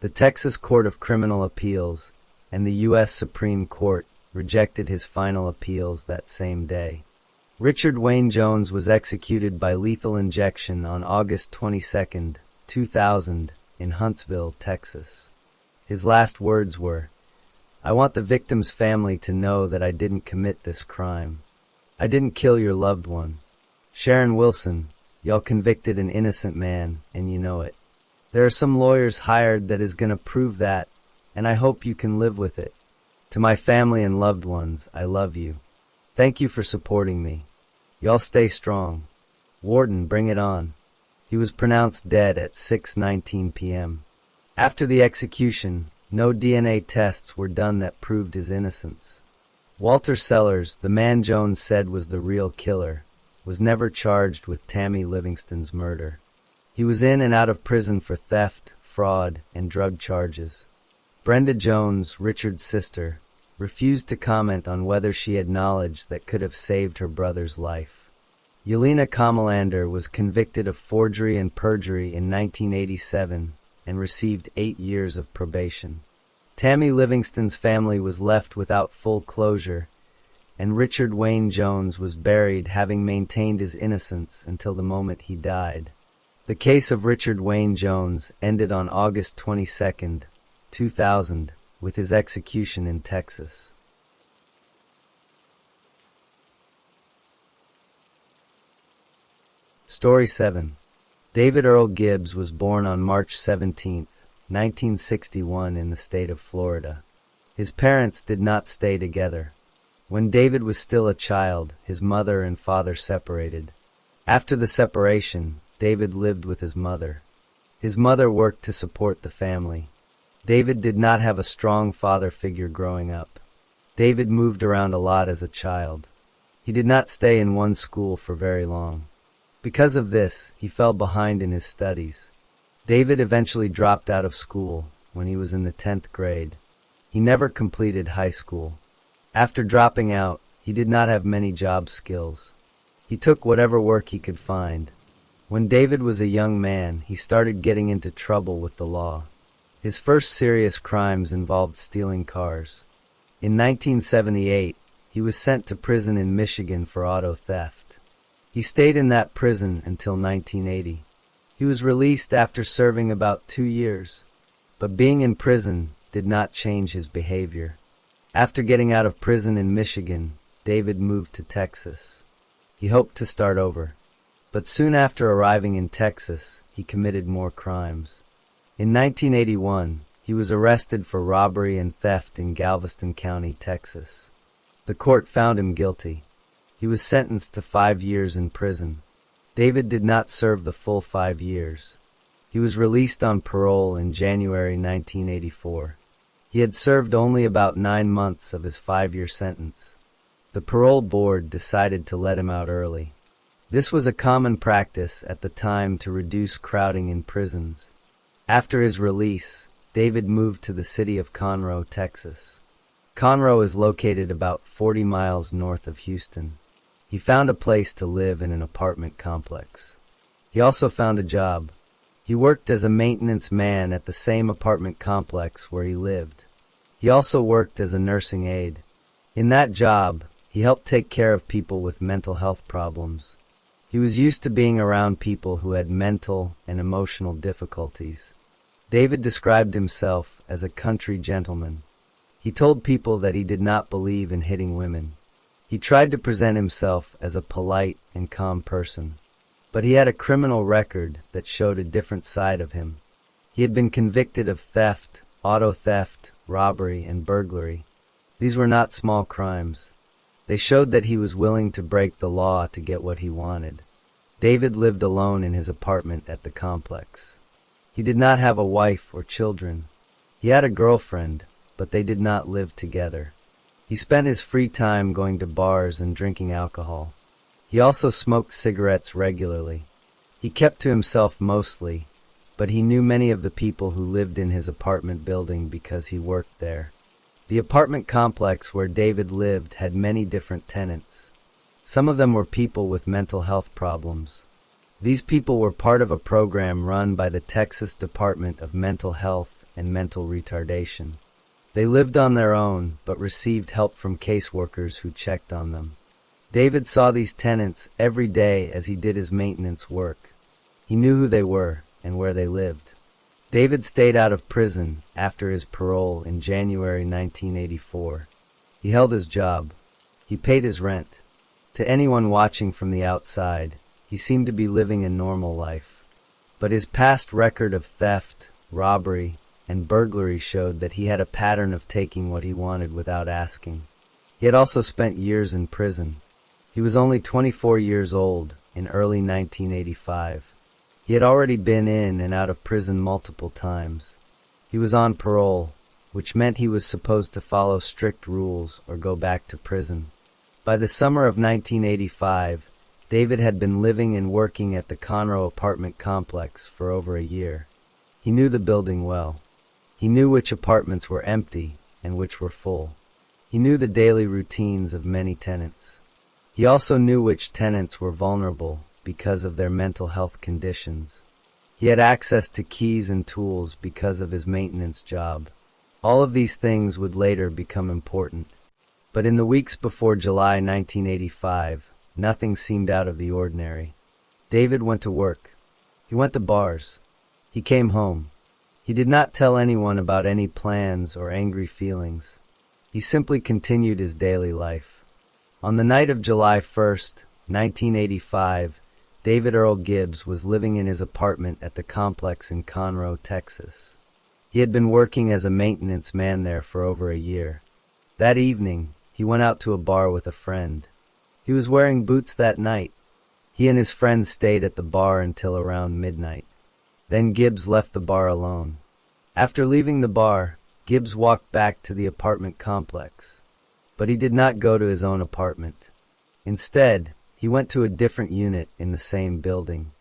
[SPEAKER 1] The Texas Court of Criminal Appeals and the U.S. Supreme Court rejected his final appeals that same day. Richard Wayne Jones was executed by lethal injection on August 22, 2000, in Huntsville, Texas. His last words were, "I want the victim's family to know that I didn't commit this crime. I didn't kill your loved one. Sharon Wilson, y'all convicted an innocent man, and you know it. There are some lawyers hired that is gonna prove that, and I hope you can live with it. To my family and loved ones, I love you. Thank you for supporting me. Y'all stay strong. Warden, bring it on." He was pronounced dead at 6:19 p.m. After the execution, no DNA tests were done that proved his innocence. Walter Sellers, the man Jones said was the real killer, was never charged with Tammy Livingston's murder. He was in and out of prison for theft, fraud, and drug charges. Brenda Jones, Richard's sister, refused to comment on whether she had knowledge that could have saved her brother's life. Yelena Kamalander was convicted of forgery and perjury in 1987 and received 8 years of probation. Tammy Livingston's family was left without full closure, and Richard Wayne Jones was buried, having maintained his innocence until the moment he died. The case of Richard Wayne Jones ended on August 22, 2000, with his execution in Texas. Story 7. David Earl Gibbs was born on March 17, 1961 in the state of Florida. His parents did not stay together. When David was still a child, his mother and father separated. After the separation, David lived with his mother. His mother worked to support the family. David did not have a strong father figure growing up. David moved around a lot as a child. He did not stay in one school for very long. Because of this, he fell behind in his studies. David eventually dropped out of school when he was in the 10th grade. He never completed high school. After dropping out, he did not have many job skills. He took whatever work he could find. When David was a young man, he started getting into trouble with the law. His first serious crimes involved stealing cars. In 1978, he was sent to prison in Michigan for auto theft. He stayed in that prison until 1980. He was released after serving about 2 years, but being in prison did not change his behavior. After getting out of prison in Michigan, David moved to Texas. He hoped to start over, but soon after arriving in Texas, he committed more crimes. In 1981, he was arrested for robbery and theft in Galveston County, Texas. The court found him guilty. He was sentenced to 5 years in prison. David did not serve the full 5 years. He was released on parole in January 1984. He had served only about 9 months of his 5-year sentence. The parole board decided to let him out early. This was a common practice at the time to reduce crowding in prisons. After his release, David moved to the city of Conroe, Texas. Conroe is located about 40 miles north of Houston. He found a place to live in an apartment complex. He also found a job. He worked as a maintenance man at the same apartment complex where he lived. He also worked as a nursing aide. In that job, he helped take care of people with mental health problems. He was used to being around people who had mental and emotional difficulties. David described himself as a country gentleman. He told people that he did not believe in hitting women. He tried to present himself as a polite and calm person, but he had a criminal record that showed a different side of him. He had been convicted of theft, auto theft, robbery, and burglary. These were not small crimes. They showed that he was willing to break the law to get what he wanted. David lived alone in his apartment at the complex. He did not have a wife or children. He had a girlfriend, but they did not live together. He spent his free time going to bars and drinking alcohol. He also smoked cigarettes regularly. He kept to himself mostly, but he knew many of the people who lived in his apartment building because he worked there. The apartment complex where David lived had many different tenants. Some of them were people with mental health problems. These people were part of a program run by the Texas Department of Mental Health and Mental Retardation. They lived on their own, but received help from caseworkers who checked on them. David saw these tenants every day as he did his maintenance work. He knew who they were and where they lived. David stayed out of prison after his parole in January 1984. He held his job. He paid his rent. To anyone watching from the outside, he seemed to be living a normal life. But his past record of theft, robbery, and burglary showed that he had a pattern of taking what he wanted without asking. He had also spent years in prison. He was only 24 years old in early 1985. He had already been in and out of prison multiple times. He was on parole, which meant he was supposed to follow strict rules or go back to prison. By the summer of 1985, David had been living and working at the Conroe apartment complex for over a year. He knew the building well. He knew which apartments were empty and which were full. He knew the daily routines of many tenants. He also knew which tenants were vulnerable because of their mental health conditions. He had access to keys and tools because of his maintenance job. All of these things would later become important. But in the weeks before July 1985, nothing seemed out of the ordinary. David went to work. He went to bars. He came home. He did not tell anyone about any plans or angry feelings. He simply continued his daily life. On the night of July 1st, 1985, David Earl Gibbs was living in his apartment at the complex in Conroe, Texas. He had been working as a maintenance man there for over a year. That evening, he went out to a bar with a friend. He was wearing boots that night. He and his friend stayed at the bar until around midnight. Then Gibbs left the bar alone. After leaving the bar, Gibbs walked back to the apartment complex. But he did not go to his own apartment. Instead, he went to a different unit in the same building.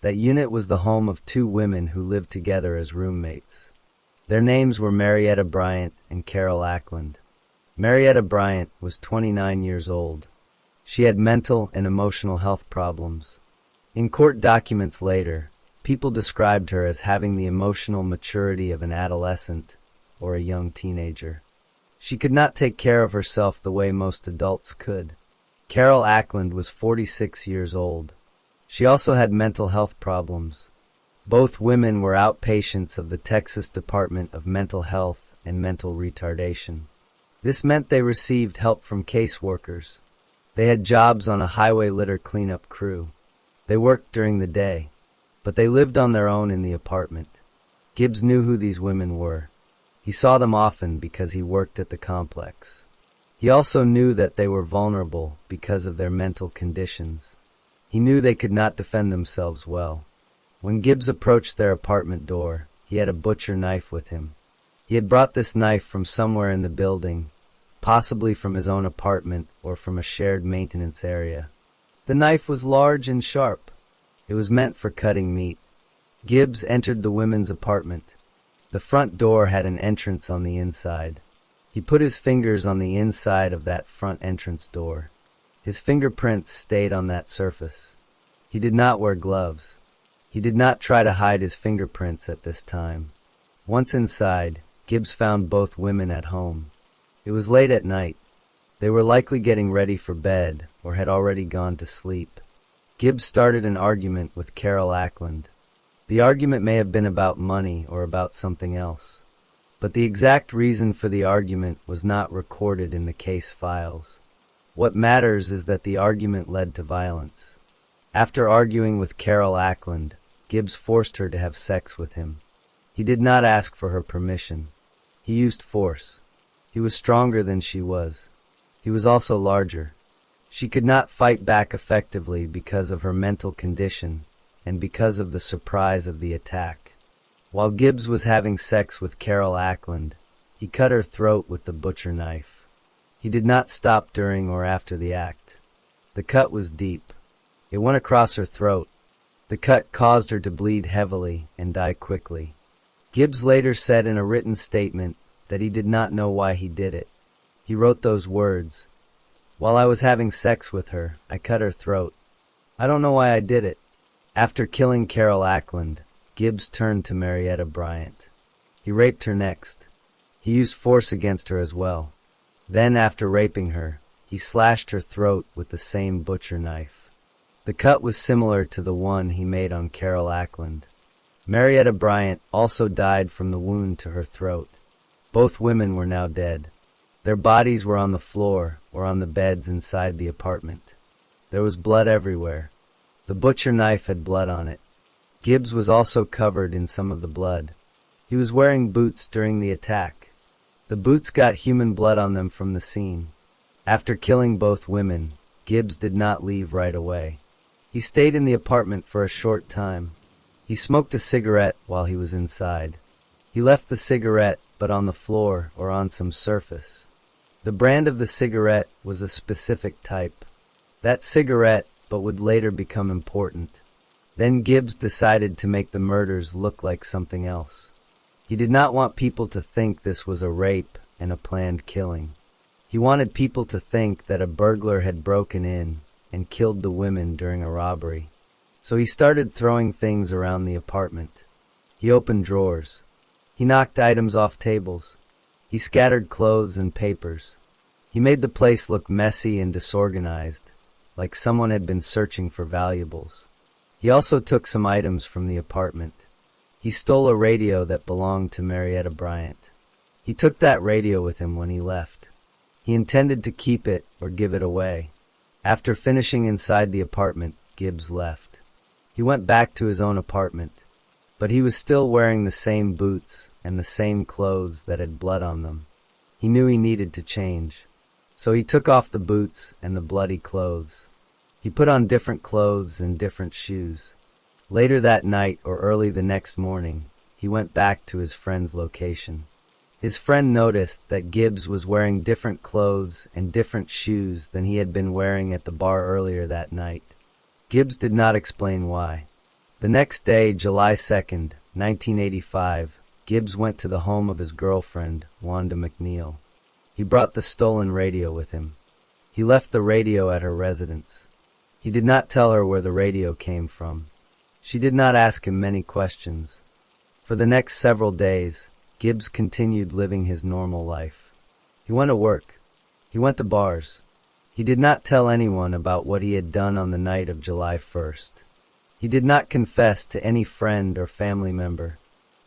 [SPEAKER 1] That unit was the home of two women who lived together as roommates. Their names were Marietta Bryant and Carol Ackland. Marietta Bryant was 29 years old. She had mental and emotional health problems. In court documents later, people described her as having the emotional maturity of an adolescent or a young teenager. She could not take care of herself the way most adults could. Carol Ackland was 46 years old. She also had mental health problems. Both women were outpatients of the Texas Department of Mental Health and Mental Retardation. This meant they received help from caseworkers. They had jobs on a highway litter cleanup crew. They worked during the day, but they lived on their own in the apartment. Gibbs knew who these women were. He saw them often because he worked at the complex. He also knew that they were vulnerable because of their mental conditions. He knew they could not defend themselves well. When Gibbs approached their apartment door, he had a butcher knife with him. He had brought this knife from somewhere in the building, possibly from his own apartment or from a shared maintenance area. The knife was large and sharp. It was meant for cutting meat. Gibbs entered the women's apartment. The front door had an entrance on the inside. He put his fingers on the inside of that front entrance door. His fingerprints stayed on that surface. He did not wear gloves. He did not try to hide his fingerprints at this time. Once inside, Gibbs found both women at home. It was late at night. They were likely getting ready for bed or had already gone to sleep. Gibbs started an argument with Carol Ackland. The argument may have been about money or about something else. But the exact reason for the argument was not recorded in the case files. What matters is that the argument led to violence. After arguing with Carol Ackland, Gibbs forced her to have sex with him. He did not ask for her permission. He used force. He was stronger than she was. He was also larger. She could not fight back effectively because of her mental condition and because of the surprise of the attack. While Gibbs was having sex with Carol Ackland, he cut her throat with the butcher knife. He did not stop during or after the act. The cut was deep. It went across her throat. The cut caused her to bleed heavily and die quickly. Gibbs later said in a written statement that he did not know why he did it. He wrote those words, "While I was having sex with her, I cut her throat. I don't know why I did it." After killing Carol Ackland, Gibbs turned to Marietta Bryant. He raped her next. He used force against her as well. Then, after raping her, he slashed her throat with the same butcher knife. The cut was similar to the one he made on Carol Ackland. Marietta Bryant also died from the wound to her throat. Both women were now dead. Their bodies were on the floor or on the beds inside the apartment. There was blood everywhere. The butcher knife had blood on it. Gibbs was also covered in some of the blood. He was wearing boots during the attack. The boots got human blood on them from the scene. After killing both women, Gibbs did not leave right away. He stayed in the apartment for a short time. He smoked a cigarette while he was inside. He left the cigarette, but on the floor or on some surface. The brand of the cigarette was a specific type. That cigarette, but would later become important. Then Gibbs decided to make the murders look like something else. He did not want people to think this was a rape and a planned killing. He wanted people to think that a burglar had broken in and killed the women during a robbery. So he started throwing things around the apartment. He opened drawers. He knocked items off tables. He scattered clothes and papers. He made the place look messy and disorganized, like someone had been searching for valuables. He also took some items from the apartment. He stole a radio that belonged to Marietta Bryant. He took that radio with him when he left. He intended to keep it or give it away. After finishing inside the apartment, Gibbs left. He went back to his own apartment, but he was still wearing the same boots and the same clothes that had blood on them. He knew he needed to change. So he took off the boots and the bloody clothes. He put on different clothes and different shoes. Later that night or early the next morning, he went back to his friend's location. His friend noticed that Gibbs was wearing different clothes and different shoes than he had been wearing at the bar earlier that night. Gibbs did not explain why. The next day, July 2nd, 1985, Gibbs went to the home of his girlfriend, Wanda McNeil. He brought the stolen radio with him. He left the radio at her residence. He did not tell her where the radio came from. She did not ask him many questions. For the next several days, Gibbs continued living his normal life. He went to work. He went to bars. He did not tell anyone about what he had done on the night of July 1st. He did not confess to any friend or family member.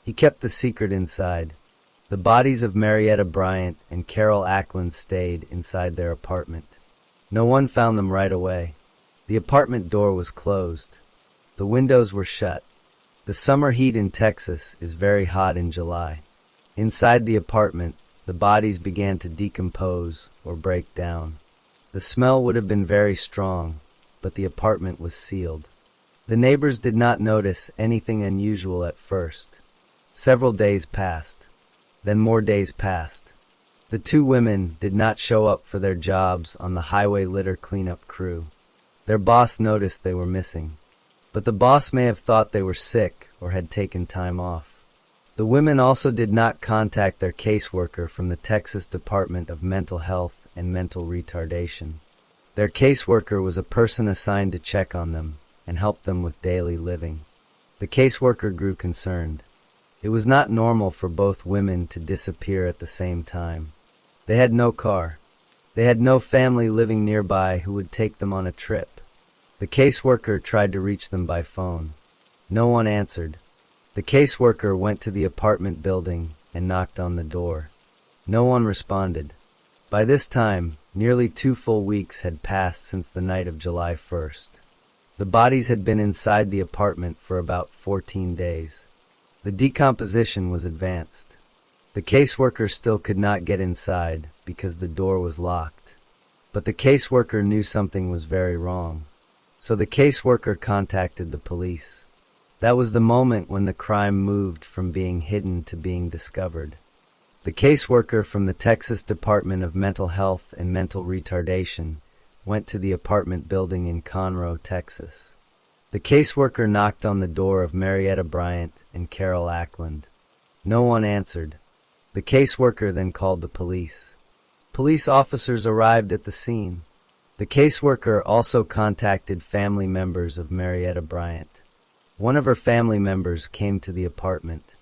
[SPEAKER 1] He kept the secret inside. The bodies of Marietta Bryant and Carol Ackland stayed inside their apartment. No one found them right away. The apartment door was closed. The windows were shut. The summer heat in Texas is very hot in July. Inside the apartment, the bodies began to decompose or break down. The smell would have been very strong, but the apartment was sealed. The neighbors did not notice anything unusual at first. Several days passed. Then more days passed. The two women did not show up for their jobs on the highway litter cleanup crew. Their boss noticed they were missing, but the boss may have thought they were sick or had taken time off. The women also did not contact their caseworker from the Texas Department of Mental Health and Mental Retardation. Their caseworker was a person assigned to check on them and help them with daily living. The caseworker grew concerned. It was not normal for both women to disappear at the same time. They had no car. They had no family living nearby who would take them on a trip. The caseworker tried to reach them by phone. No one answered. The caseworker went to the apartment building and knocked on the door. No one responded. By this time, nearly 2 full weeks had passed since the night of July 1st. The bodies had been inside the apartment for about 14 days. The decomposition was advanced. The caseworker still could not get inside because the door was locked. But the caseworker knew something was very wrong. So the caseworker contacted the police. That was the moment when the crime moved from being hidden to being discovered. The caseworker from the Texas Department of Mental Health and Mental Retardation went to the apartment building in Conroe, Texas. The caseworker knocked on the door of Marietta Bryant and Carol Ackland. No one answered. The caseworker then called the police. Police officers arrived at the scene. The caseworker also contacted family members of Marietta Bryant. One of her family members came to the apartment.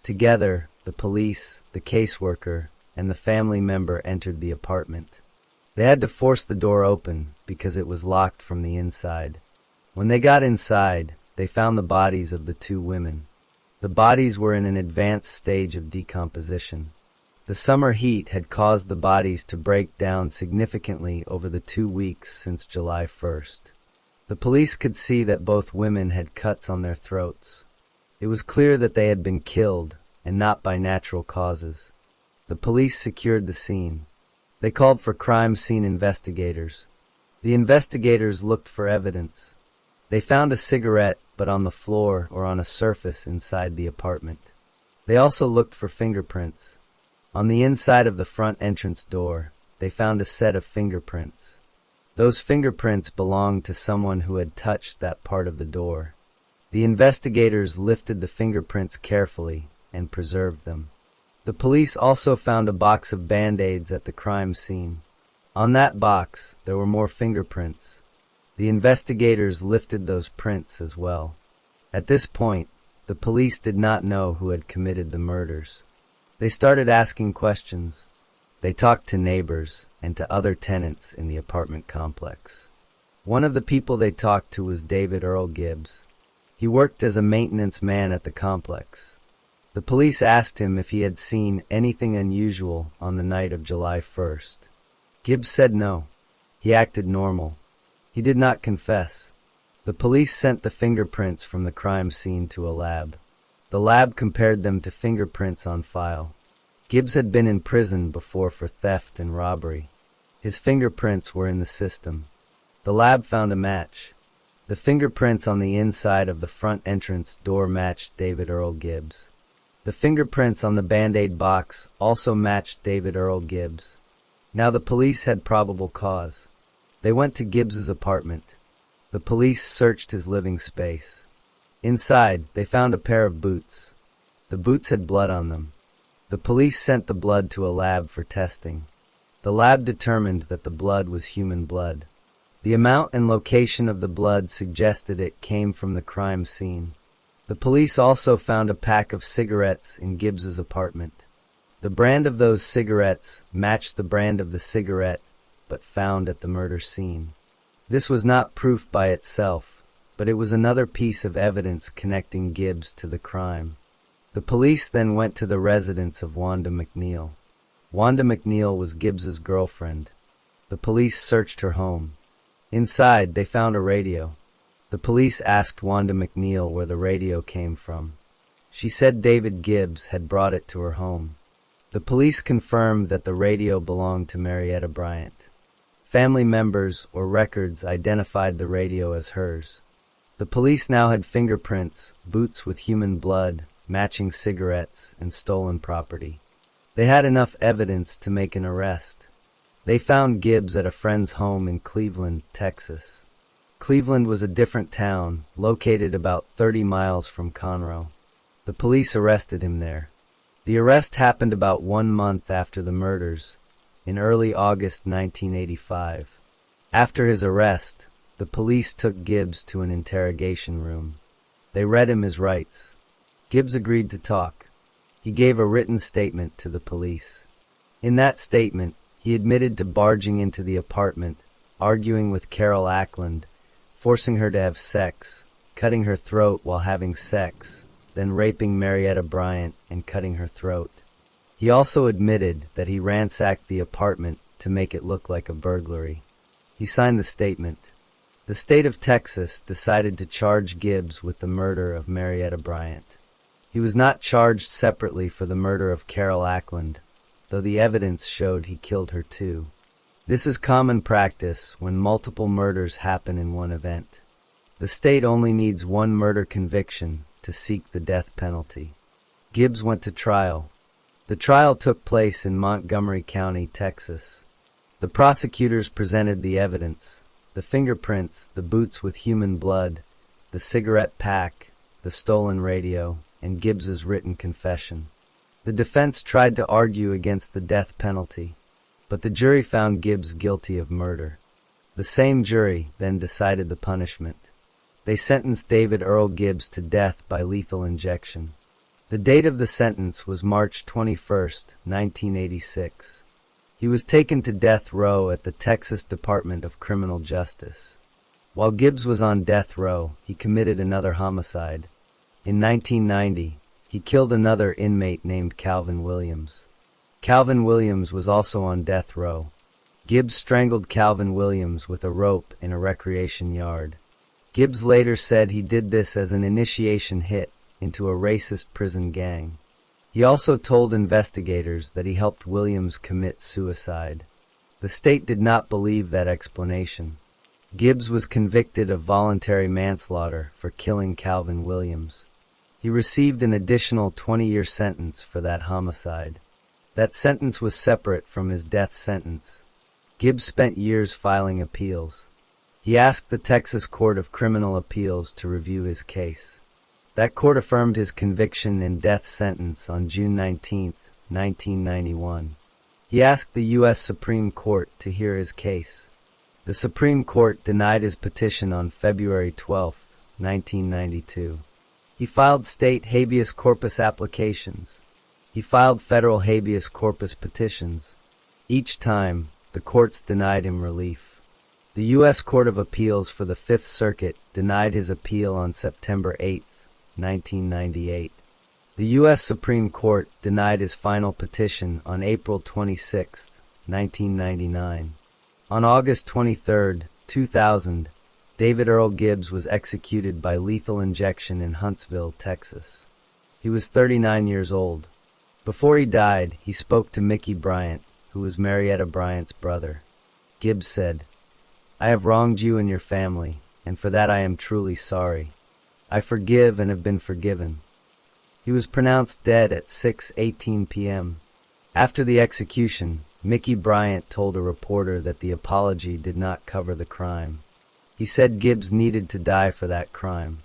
[SPEAKER 1] Together, The police, the caseworker, and the family member entered the apartment. They had to force the door open because it was locked from the inside. When they got inside, they found the bodies of the two women. The bodies were in an advanced stage of decomposition. The summer heat had caused the bodies to break down significantly over the 2 weeks since July 1st. The police could see that both women had cuts on their throats. It was clear that they had been killed, and not by natural causes. The police secured the scene. They called for crime scene investigators. The investigators looked for evidence. They found a cigarette, but on the floor or on a surface inside the apartment. They also looked for fingerprints. On the inside of the front entrance door, they found a set of fingerprints. Those fingerprints belonged to someone who had touched that part of the door. The investigators lifted the fingerprints carefully and preserved them. The police also found a box of Band-Aids at the crime scene. On that box, there were more fingerprints. The investigators lifted those prints as well. At this point, the police did not know who had committed the murders. They started asking questions. They talked to neighbors and to other tenants in the apartment complex. One of the people they talked to was David Earl Gibbs. He worked as a maintenance man at the complex. The police asked him if he had seen anything unusual on the night of July 1st. Gibbs said no. He acted normal. He did not confess. The police sent the fingerprints from the crime scene to a lab. The lab compared them to fingerprints on file. Gibbs had been in prison before for theft and robbery. His fingerprints were in the system. The lab found a match. The fingerprints on the inside of the front entrance door matched David Earl Gibbs. The fingerprints on the Band-Aid box also matched David Earl Gibbs. Now the police had probable cause. They went to Gibbs's apartment. The police searched his living space. Inside, they found a pair of boots. The boots had blood on them. The police sent the blood to a lab for testing. The lab determined that the blood was human blood. The amount and location of the blood suggested it came from the crime scene. The police also found a pack of cigarettes in Gibbs's apartment. The brand of those cigarettes matched the brand of the cigarette, but found at the murder scene. This was not proof by itself, but it was another piece of evidence connecting Gibbs to the crime. The police then went to the residence of Wanda McNeil. Wanda McNeil was Gibbs's girlfriend. The police searched her home. Inside, they found a radio. The police asked Wanda McNeil where the radio came from. She said David Gibbs had brought it to her home. The police confirmed that the radio belonged to Marietta Bryant. Family members or records identified the radio as hers. The police now had fingerprints, boots with human blood, matching cigarettes, and stolen property. They had enough evidence to make an arrest. They found Gibbs at a friend's home in Cleveland, Texas. Cleveland was a different town, located about 30 miles from Conroe. The police arrested him there. The arrest happened about 1 month after the murders, in early August 1985. After his arrest, the police took Gibbs to an interrogation room. They read him his rights. Gibbs agreed to talk. He gave a written statement to the police. In that statement, he admitted to barging into the apartment, arguing with Carol Ackland, forcing her to have sex, cutting her throat while having sex, then raping Marietta Bryant and cutting her throat. He also admitted that he ransacked the apartment to make it look like a burglary. He signed the statement. The state of Texas decided to charge Gibbs with the murder of Marietta Bryant. He was not charged separately for the murder of Carol Ackland, though the evidence showed he killed her too. This is common practice when multiple murders happen in one event. The state only needs one murder conviction to seek the death penalty. Gibbs went to trial. The trial took place in Montgomery County, Texas. The prosecutors presented the evidence: the fingerprints, the boots with human blood, the cigarette pack, the stolen radio, and Gibbs's written confession. The defense tried to argue against the death penalty, but the jury found Gibbs guilty of murder. The same jury then decided the punishment. They sentenced David Earl Gibbs to death by lethal injection. The date of the sentence was March 21st, 1986. He was taken to death row at the Texas Department of Criminal Justice. While Gibbs was on death row, he committed another homicide. In 1990, he killed another inmate named Calvin Williams. Calvin Williams was also on death row. Gibbs strangled Calvin Williams with a rope in a recreation yard. Gibbs later said he did this as an initiation hit into a racist prison gang. He also told investigators that he helped Williams commit suicide. The state did not believe that explanation. Gibbs was convicted of voluntary manslaughter for killing Calvin Williams. He received an additional 20-year sentence for that homicide. That sentence was separate from his death sentence. Gibbs spent years filing appeals. He asked the Texas Court of Criminal Appeals to review his case. That court affirmed his conviction and death sentence on June 19, 1991. He asked the U.S. Supreme Court to hear his case. The Supreme Court denied his petition on February 12, 1992. He filed state habeas corpus applications. He filed federal habeas corpus petitions. Each time, the courts denied him relief. The U.S. Court of Appeals for the Fifth Circuit denied his appeal on September 8, 1998. The U.S. Supreme Court denied his final petition on April 26, 1999. On August 23, 2000, David Earl Gibbs was executed by lethal injection in Huntsville, Texas. He was 39 years old. Before he died, he spoke to Mickey Bryant, who was Marietta Bryant's brother. Gibbs said, "I have wronged you and your family, and for that I am truly sorry. I forgive and have been forgiven." He was pronounced dead at 6:18 p.m. After the execution, Mickey Bryant told a reporter that the apology did not cover the crime. He said Gibbs needed to die for that crime.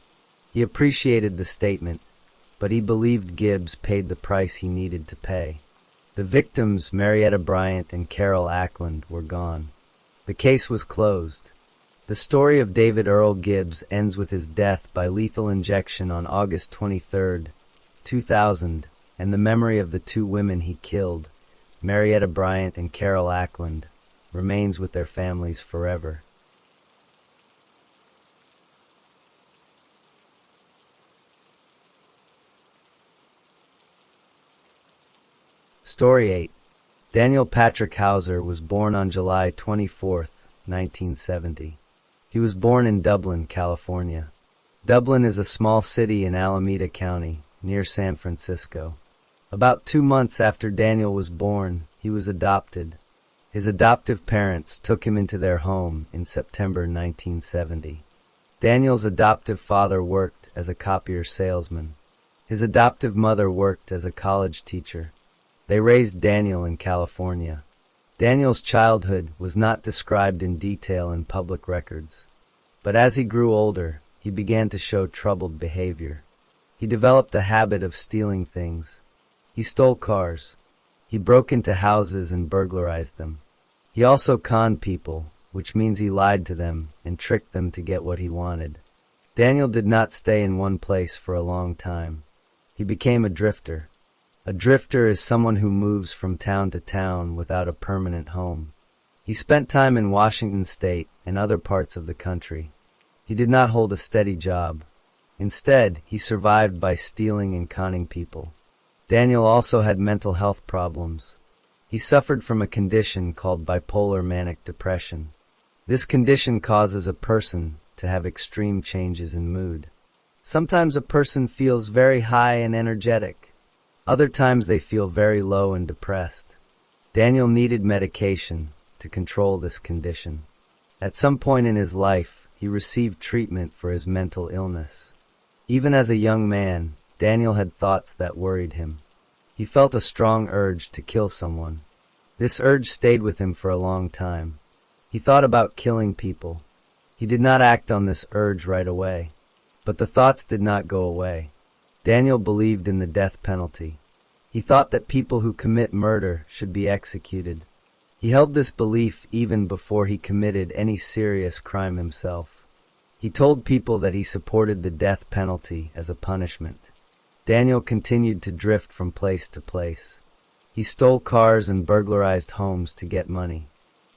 [SPEAKER 1] He appreciated the statement, but he believed Gibbs paid the price he needed to pay. The victims, Marietta Bryant and Carol Ackland, were gone. The case was closed. The story of David Earl Gibbs ends with his death by lethal injection on August 23, 2000, and the memory of the two women he killed, Marietta Bryant and Carol Ackland, remains with their families forever. Story 8. Daniel Patrick Hauser was born on July 24, 1970. He was born in Dublin, California. Dublin is a small city in Alameda County, near San Francisco. About 2 months after Daniel was born, he was adopted. His adoptive parents took him into their home in September 1970. Daniel's adoptive father worked as a copier salesman. His adoptive mother worked as a college teacher. They raised Daniel in California. Daniel's childhood was not described in detail in public records. But as he grew older, he began to show troubled behavior. He developed a habit of stealing things. He stole cars. He broke into houses and burglarized them. He also conned people, which means he lied to them and tricked them to get what he wanted. Daniel did not stay in one place for a long time. He became a drifter. A drifter is someone who moves from town to town without a permanent home. He spent time in Washington State and other parts of the country. He did not hold a steady job. Instead, he survived by stealing and conning people. Daniel also had mental health problems. He suffered from a condition called bipolar manic depression. This condition causes a person to have extreme changes in mood. Sometimes a person feels very high and energetic. Other times they feel very low and depressed. Daniel needed medication to control this condition. At some point in his life, he received treatment for his mental illness. Even as a young man, Daniel had thoughts that worried him. He felt a strong urge to kill someone. This urge stayed with him for a long time. He thought about killing people. He did not act on this urge right away, but the thoughts did not go away. Daniel believed in the death penalty. He thought that people who commit murder should be executed. He held this belief even before he committed any serious crime himself. He told people that he supported the death penalty as a punishment. Daniel continued to drift from place to place. He stole cars and burglarized homes to get money.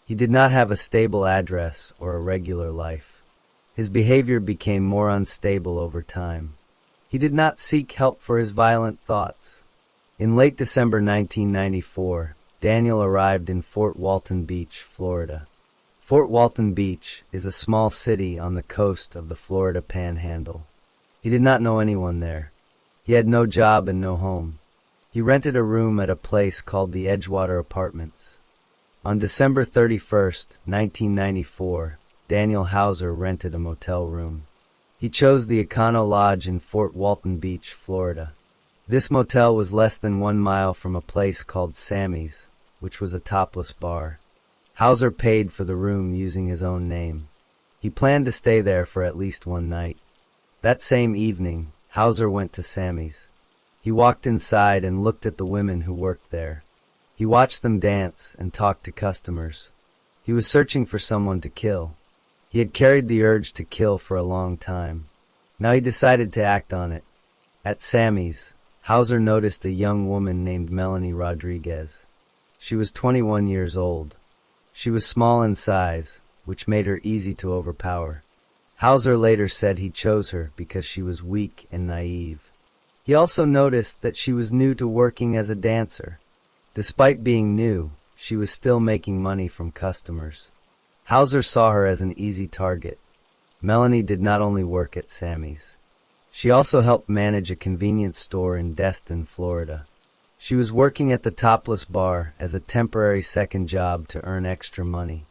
[SPEAKER 1] He did not have a stable address or a regular life. His behavior became more unstable over time. He did not seek help for his violent thoughts. In late December 1994, Daniel arrived in Fort Walton Beach, Florida. Fort Walton Beach is a small city on the coast of the Florida Panhandle. He did not know anyone there. He had no job and no home. He rented a room at a place called the Edgewater Apartments. On December 31st, 1994, Daniel Hauser rented a motel room. He chose the Econo Lodge in Fort Walton Beach, Florida. This motel was less than 1 mile from a place called Sammy's, which was a topless bar. Hauser paid for the room using his own name. He planned to stay there for at least one night. That same evening, Hauser went to Sammy's. He walked inside and looked at the women who worked there. He watched them dance and talked to customers. He was searching for someone to kill. He had carried the urge to kill for a long time. Now he decided to act on it. At Sammy's, Hauser noticed a young woman named Melanie Rodriguez. She was 21 years old. She was small in size, which made her easy to overpower. Hauser later said he chose her because she was weak and naive. He also noticed that she was new to working as a dancer. Despite being new, she was still making money from customers. Hauser saw her as an easy target. Melanie did not only work at Sammy's. She also helped manage a convenience store in Destin, Florida. She was working at the topless bar as a temporary second job to earn extra money.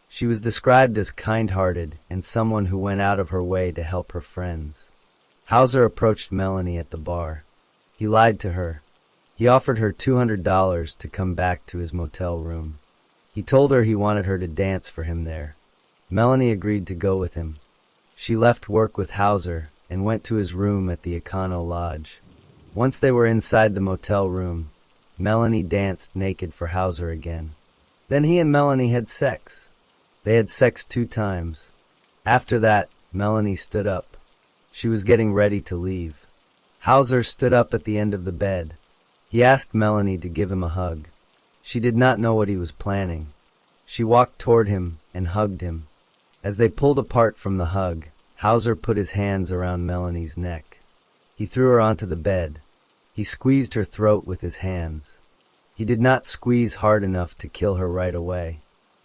[SPEAKER 1] She was described as kind-hearted and someone who went out of her way to help her friends. Hauser approached Melanie at the bar. He lied to her. He offered her $200 to come back to his motel room. He told her he wanted her to dance for him there. Melanie agreed to go with him. She left work with Hauser and went to his room at the Econo Lodge. Once they were inside the motel room, Melanie danced naked for Hauser again. Then he and Melanie had sex. They had sex 2 times. After that, Melanie stood up. She was getting ready to leave. Hauser stood up at the end of the bed. He asked Melanie to give him a hug. She did not know what he was planning. She walked toward him and hugged him. As they pulled apart from the hug, Hauser put his hands around Melanie's neck. He threw her onto the bed. He squeezed her throat with his hands. He did not squeeze hard enough to kill her right away.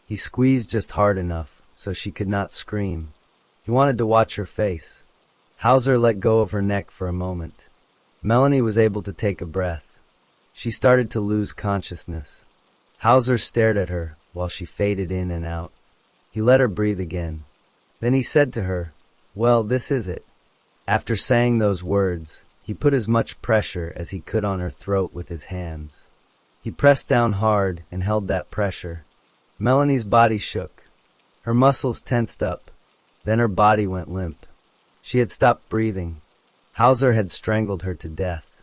[SPEAKER 1] He squeezed just hard enough so she could not scream. He wanted to watch her face. Hauser let go of her neck for a moment. Melanie was able to take a breath. She started to lose consciousness. Hauser stared at her while she faded in and out. He let her breathe again. Then he said to her, "Well, this is it." After saying those words, he put as much pressure as he could on her throat with his hands. He pressed down hard and held that pressure. Melanie's body shook. Her muscles tensed up. Then her body went limp. She had stopped breathing. Hauser had strangled her to death.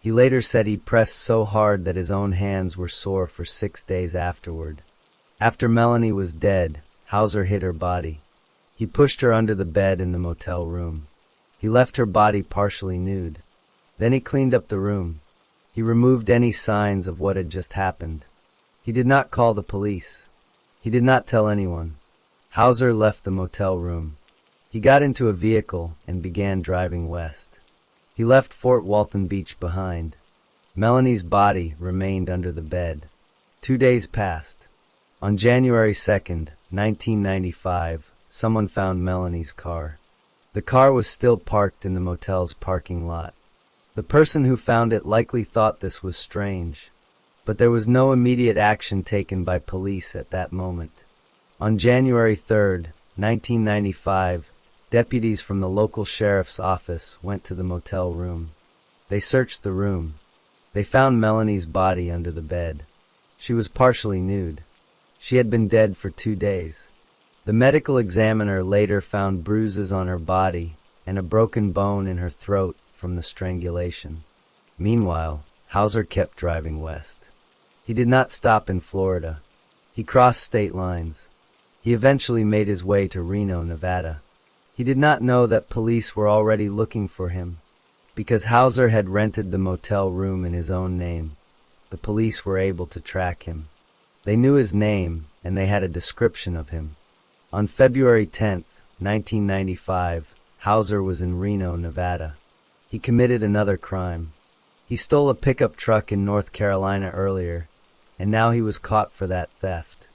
[SPEAKER 1] He later said he pressed so hard that his own hands were sore for 6 days afterward. After Melanie was dead, Hauser hid her body. He pushed her under the bed in the motel room. He left her body partially nude. Then he cleaned up the room. He removed any signs of what had just happened. He did not call the police. He did not tell anyone. Hauser left the motel room. He got into a vehicle and began driving west. He left Fort Walton Beach behind. Melanie's body remained under the bed. 2 days passed. On January 2nd, 1995, someone found Melanie's car. The car was still parked in the motel's parking lot. The person who found it likely thought this was strange, but there was no immediate action taken by police at that moment. On January 3rd, 1995, deputies from the local sheriff's office went to the motel room. They searched the room. They found Melanie's body under the bed. She was partially nude. She had been dead for 2 days. The medical examiner later found bruises on her body and a broken bone in her throat from the strangulation. Meanwhile, Hauser kept driving west. He did not stop in Florida. He crossed state lines. He eventually made his way to Reno, Nevada. He did not know that police were already looking for him. Because Hauser had rented the motel room in his own name, the police were able to track him. They knew his name, and they had a description of him. On February 10, 1995, Hauser was in Reno, Nevada. He committed another crime. He stole a pickup truck in North Carolina earlier, and now he was caught for that theft.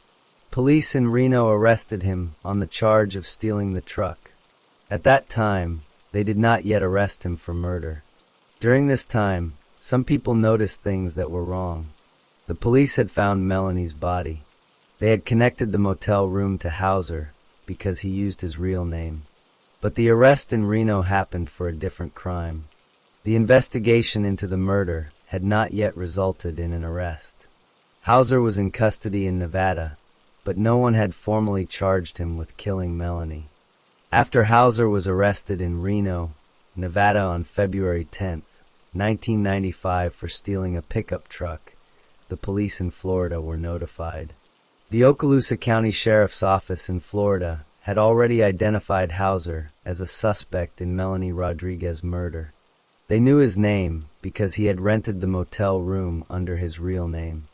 [SPEAKER 1] Police in Reno arrested him on the charge of stealing the truck. At that time, they did not yet arrest him for murder. During this time, some people noticed things that were wrong. The police had found Melanie's body. They had connected the motel room to Hauser because he used his real name. But the arrest in Reno happened for a different crime. The investigation into the murder had not yet resulted in an arrest. Hauser was in custody in Nevada, but no one had formally charged him with killing Melanie. After Hauser was arrested in Reno, Nevada on February 10, 1995 for stealing a pickup truck, the police in Florida were notified. The Okaloosa County Sheriff's Office in Florida had already identified Hauser as a suspect in Melanie Rodriguez's murder. They knew his name because he had rented the motel room under his real name.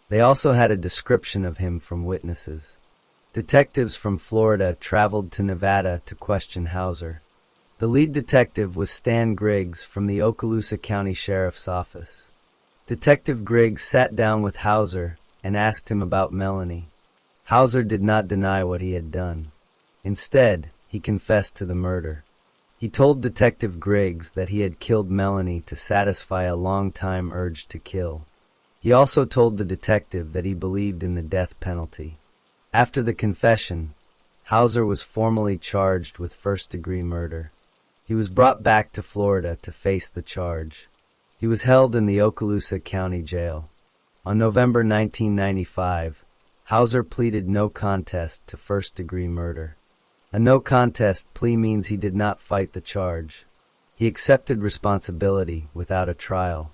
[SPEAKER 1] They also had a description of him from witnesses. Detectives from Florida traveled to Nevada to question Hauser. The lead detective was Stan Griggs from the Okaloosa County Sheriff's Office. Detective Griggs sat down with Hauser and asked him about Melanie. Hauser did not deny what he had done. Instead, he confessed to the murder. He told Detective Griggs that he had killed Melanie to satisfy a long-time urge to kill. He also told the detective that he believed in the death penalty. After the confession, Hauser was formally charged with first-degree murder. He was brought back to Florida to face the charge. He was held in the Okaloosa County Jail. On November 1995, Hauser pleaded no contest to first-degree murder. A no-contest plea means he did not fight the charge. He accepted responsibility without a trial.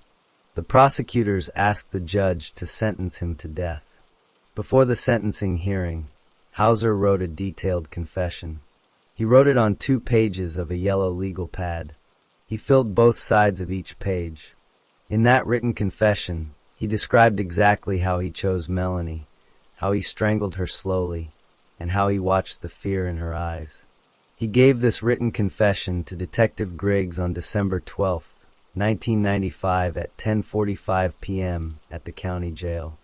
[SPEAKER 1] The prosecutors asked the judge to sentence him to death. Before the sentencing hearing, Hauser wrote a detailed confession. He wrote it on 2 pages of a yellow legal pad. He filled both sides of each page. In that written confession, he described exactly how he chose Melanie, how he strangled her slowly, and how he watched the fear in her eyes. He gave this written confession to Detective Griggs on December 12, 1995 at 10:45 p.m. at the county jail.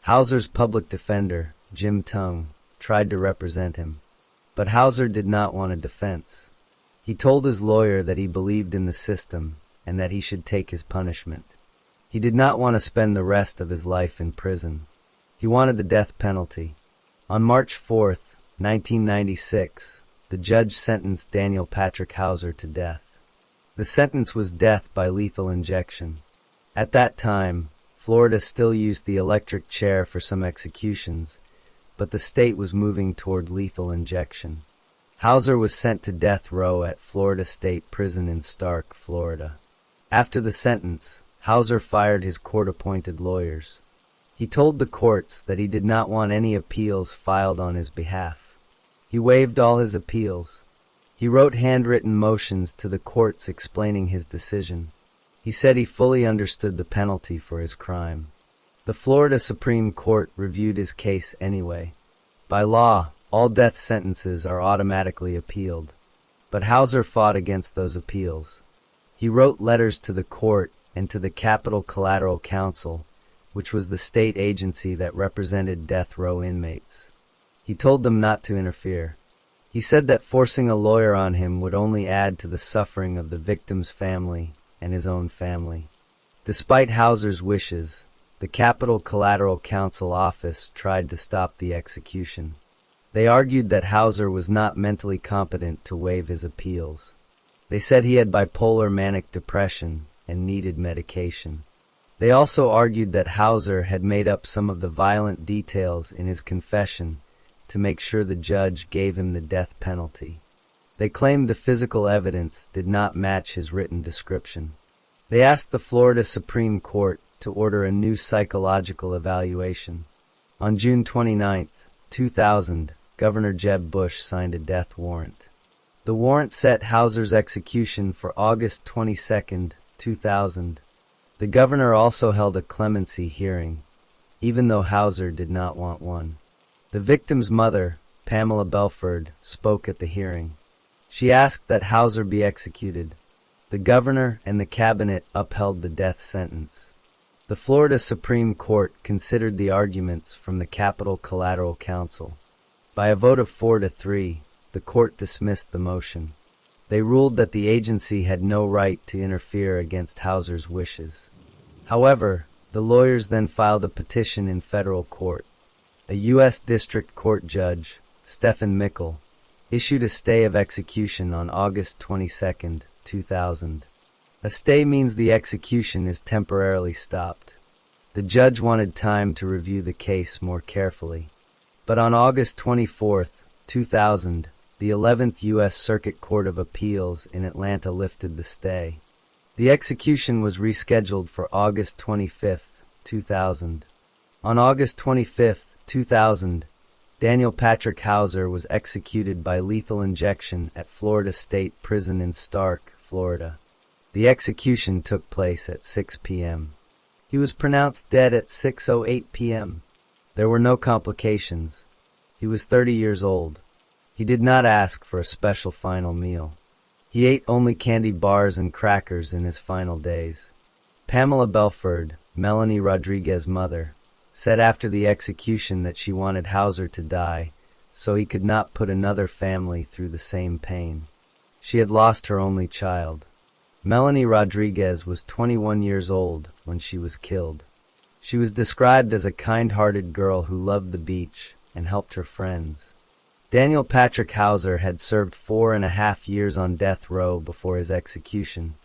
[SPEAKER 1] Hauser's public defender, Jim Tung, tried to represent him. But Hauser did not want a defense. He told his lawyer that he believed in the system and that he should take his punishment. He did not want to spend the rest of his life in prison. He wanted the death penalty. On March 4, 1996, the judge sentenced Daniel Patrick Hauser to death. The sentence was death by lethal injection. At that time, Florida still used the electric chair for some executions, but the state was moving toward lethal injection. Hauser was sent to death row at Florida State Prison in Stark, Florida. After the sentence, Hauser fired his court-appointed lawyers. He told the courts that he did not want any appeals filed on his behalf. He waived all his appeals. He wrote handwritten motions to the courts explaining his decision. He said he fully understood the penalty for his crime. The Florida Supreme Court reviewed his case anyway. By law, all death sentences are automatically appealed. But Hauser fought against those appeals. He wrote letters to the court and to the Capital Collateral Council, which was the state agency that represented death row inmates. He told them not to interfere. He said that forcing a lawyer on him would only add to the suffering of the victim's family and his own family. Despite Hauser's wishes, the Capital Collateral Council office tried to stop the execution. They argued that Hauser was not mentally competent to waive his appeals. They said he had bipolar manic depression and needed medication. They also argued that Hauser had made up some of the violent details in his confession to make sure the judge gave him the death penalty. They claimed the physical evidence did not match his written description. They asked the Florida Supreme Court to order a new psychological evaluation. On June 29, 2000, Governor Jeb Bush signed a death warrant. The warrant set Hauser's execution for August 22, 2000. The governor also held a clemency hearing, even though Hauser did not want one. The victim's mother, Pamela Belford, spoke at the hearing. She asked that Hauser be executed. The governor and the cabinet upheld the death sentence. The Florida Supreme Court considered the arguments from the Capital Collateral Counsel. By a vote of 4-3, the court dismissed the motion. They ruled that the agency had no right to interfere against Hauser's wishes. However, the lawyers then filed a petition in federal court. A U.S. District Court judge, Stephen Mickle, issued a stay of execution on August 22, 2000. A stay means the execution is temporarily stopped. The judge wanted time to review the case more carefully. But on August 24, 2000, the 11th U.S. Circuit Court of Appeals in Atlanta lifted the stay. The execution was rescheduled for August 25, 2000. On August 25, 2000, Daniel Patrick Hauser was executed by lethal injection at Florida State Prison in Stark, Florida. The execution took place at 6 p.m. He was pronounced dead at 6:08 p.m. There were no complications. He was 30 years old. He did not ask for a special final meal. He ate only candy bars and crackers in his final days. Pamela Belford, Melanie Rodriguez's mother, said after the execution that she wanted Hauser to die so he could not put another family through the same pain. She had lost her only child. Melanie Rodriguez was 21 years old when she was killed. She was described as a kind-hearted girl who loved the beach and helped her friends. Daniel Patrick Hauser had served 4.5 years on death row before his execution,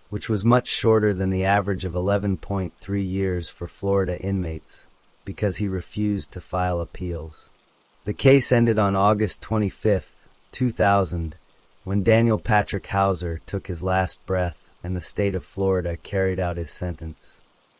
[SPEAKER 1] which was much shorter than the average of 11.3 years for Florida inmates, because he refused to file appeals. The case ended on August 25, 2000, when Daniel Patrick Hauser took his last breath and the state of Florida carried out his sentence.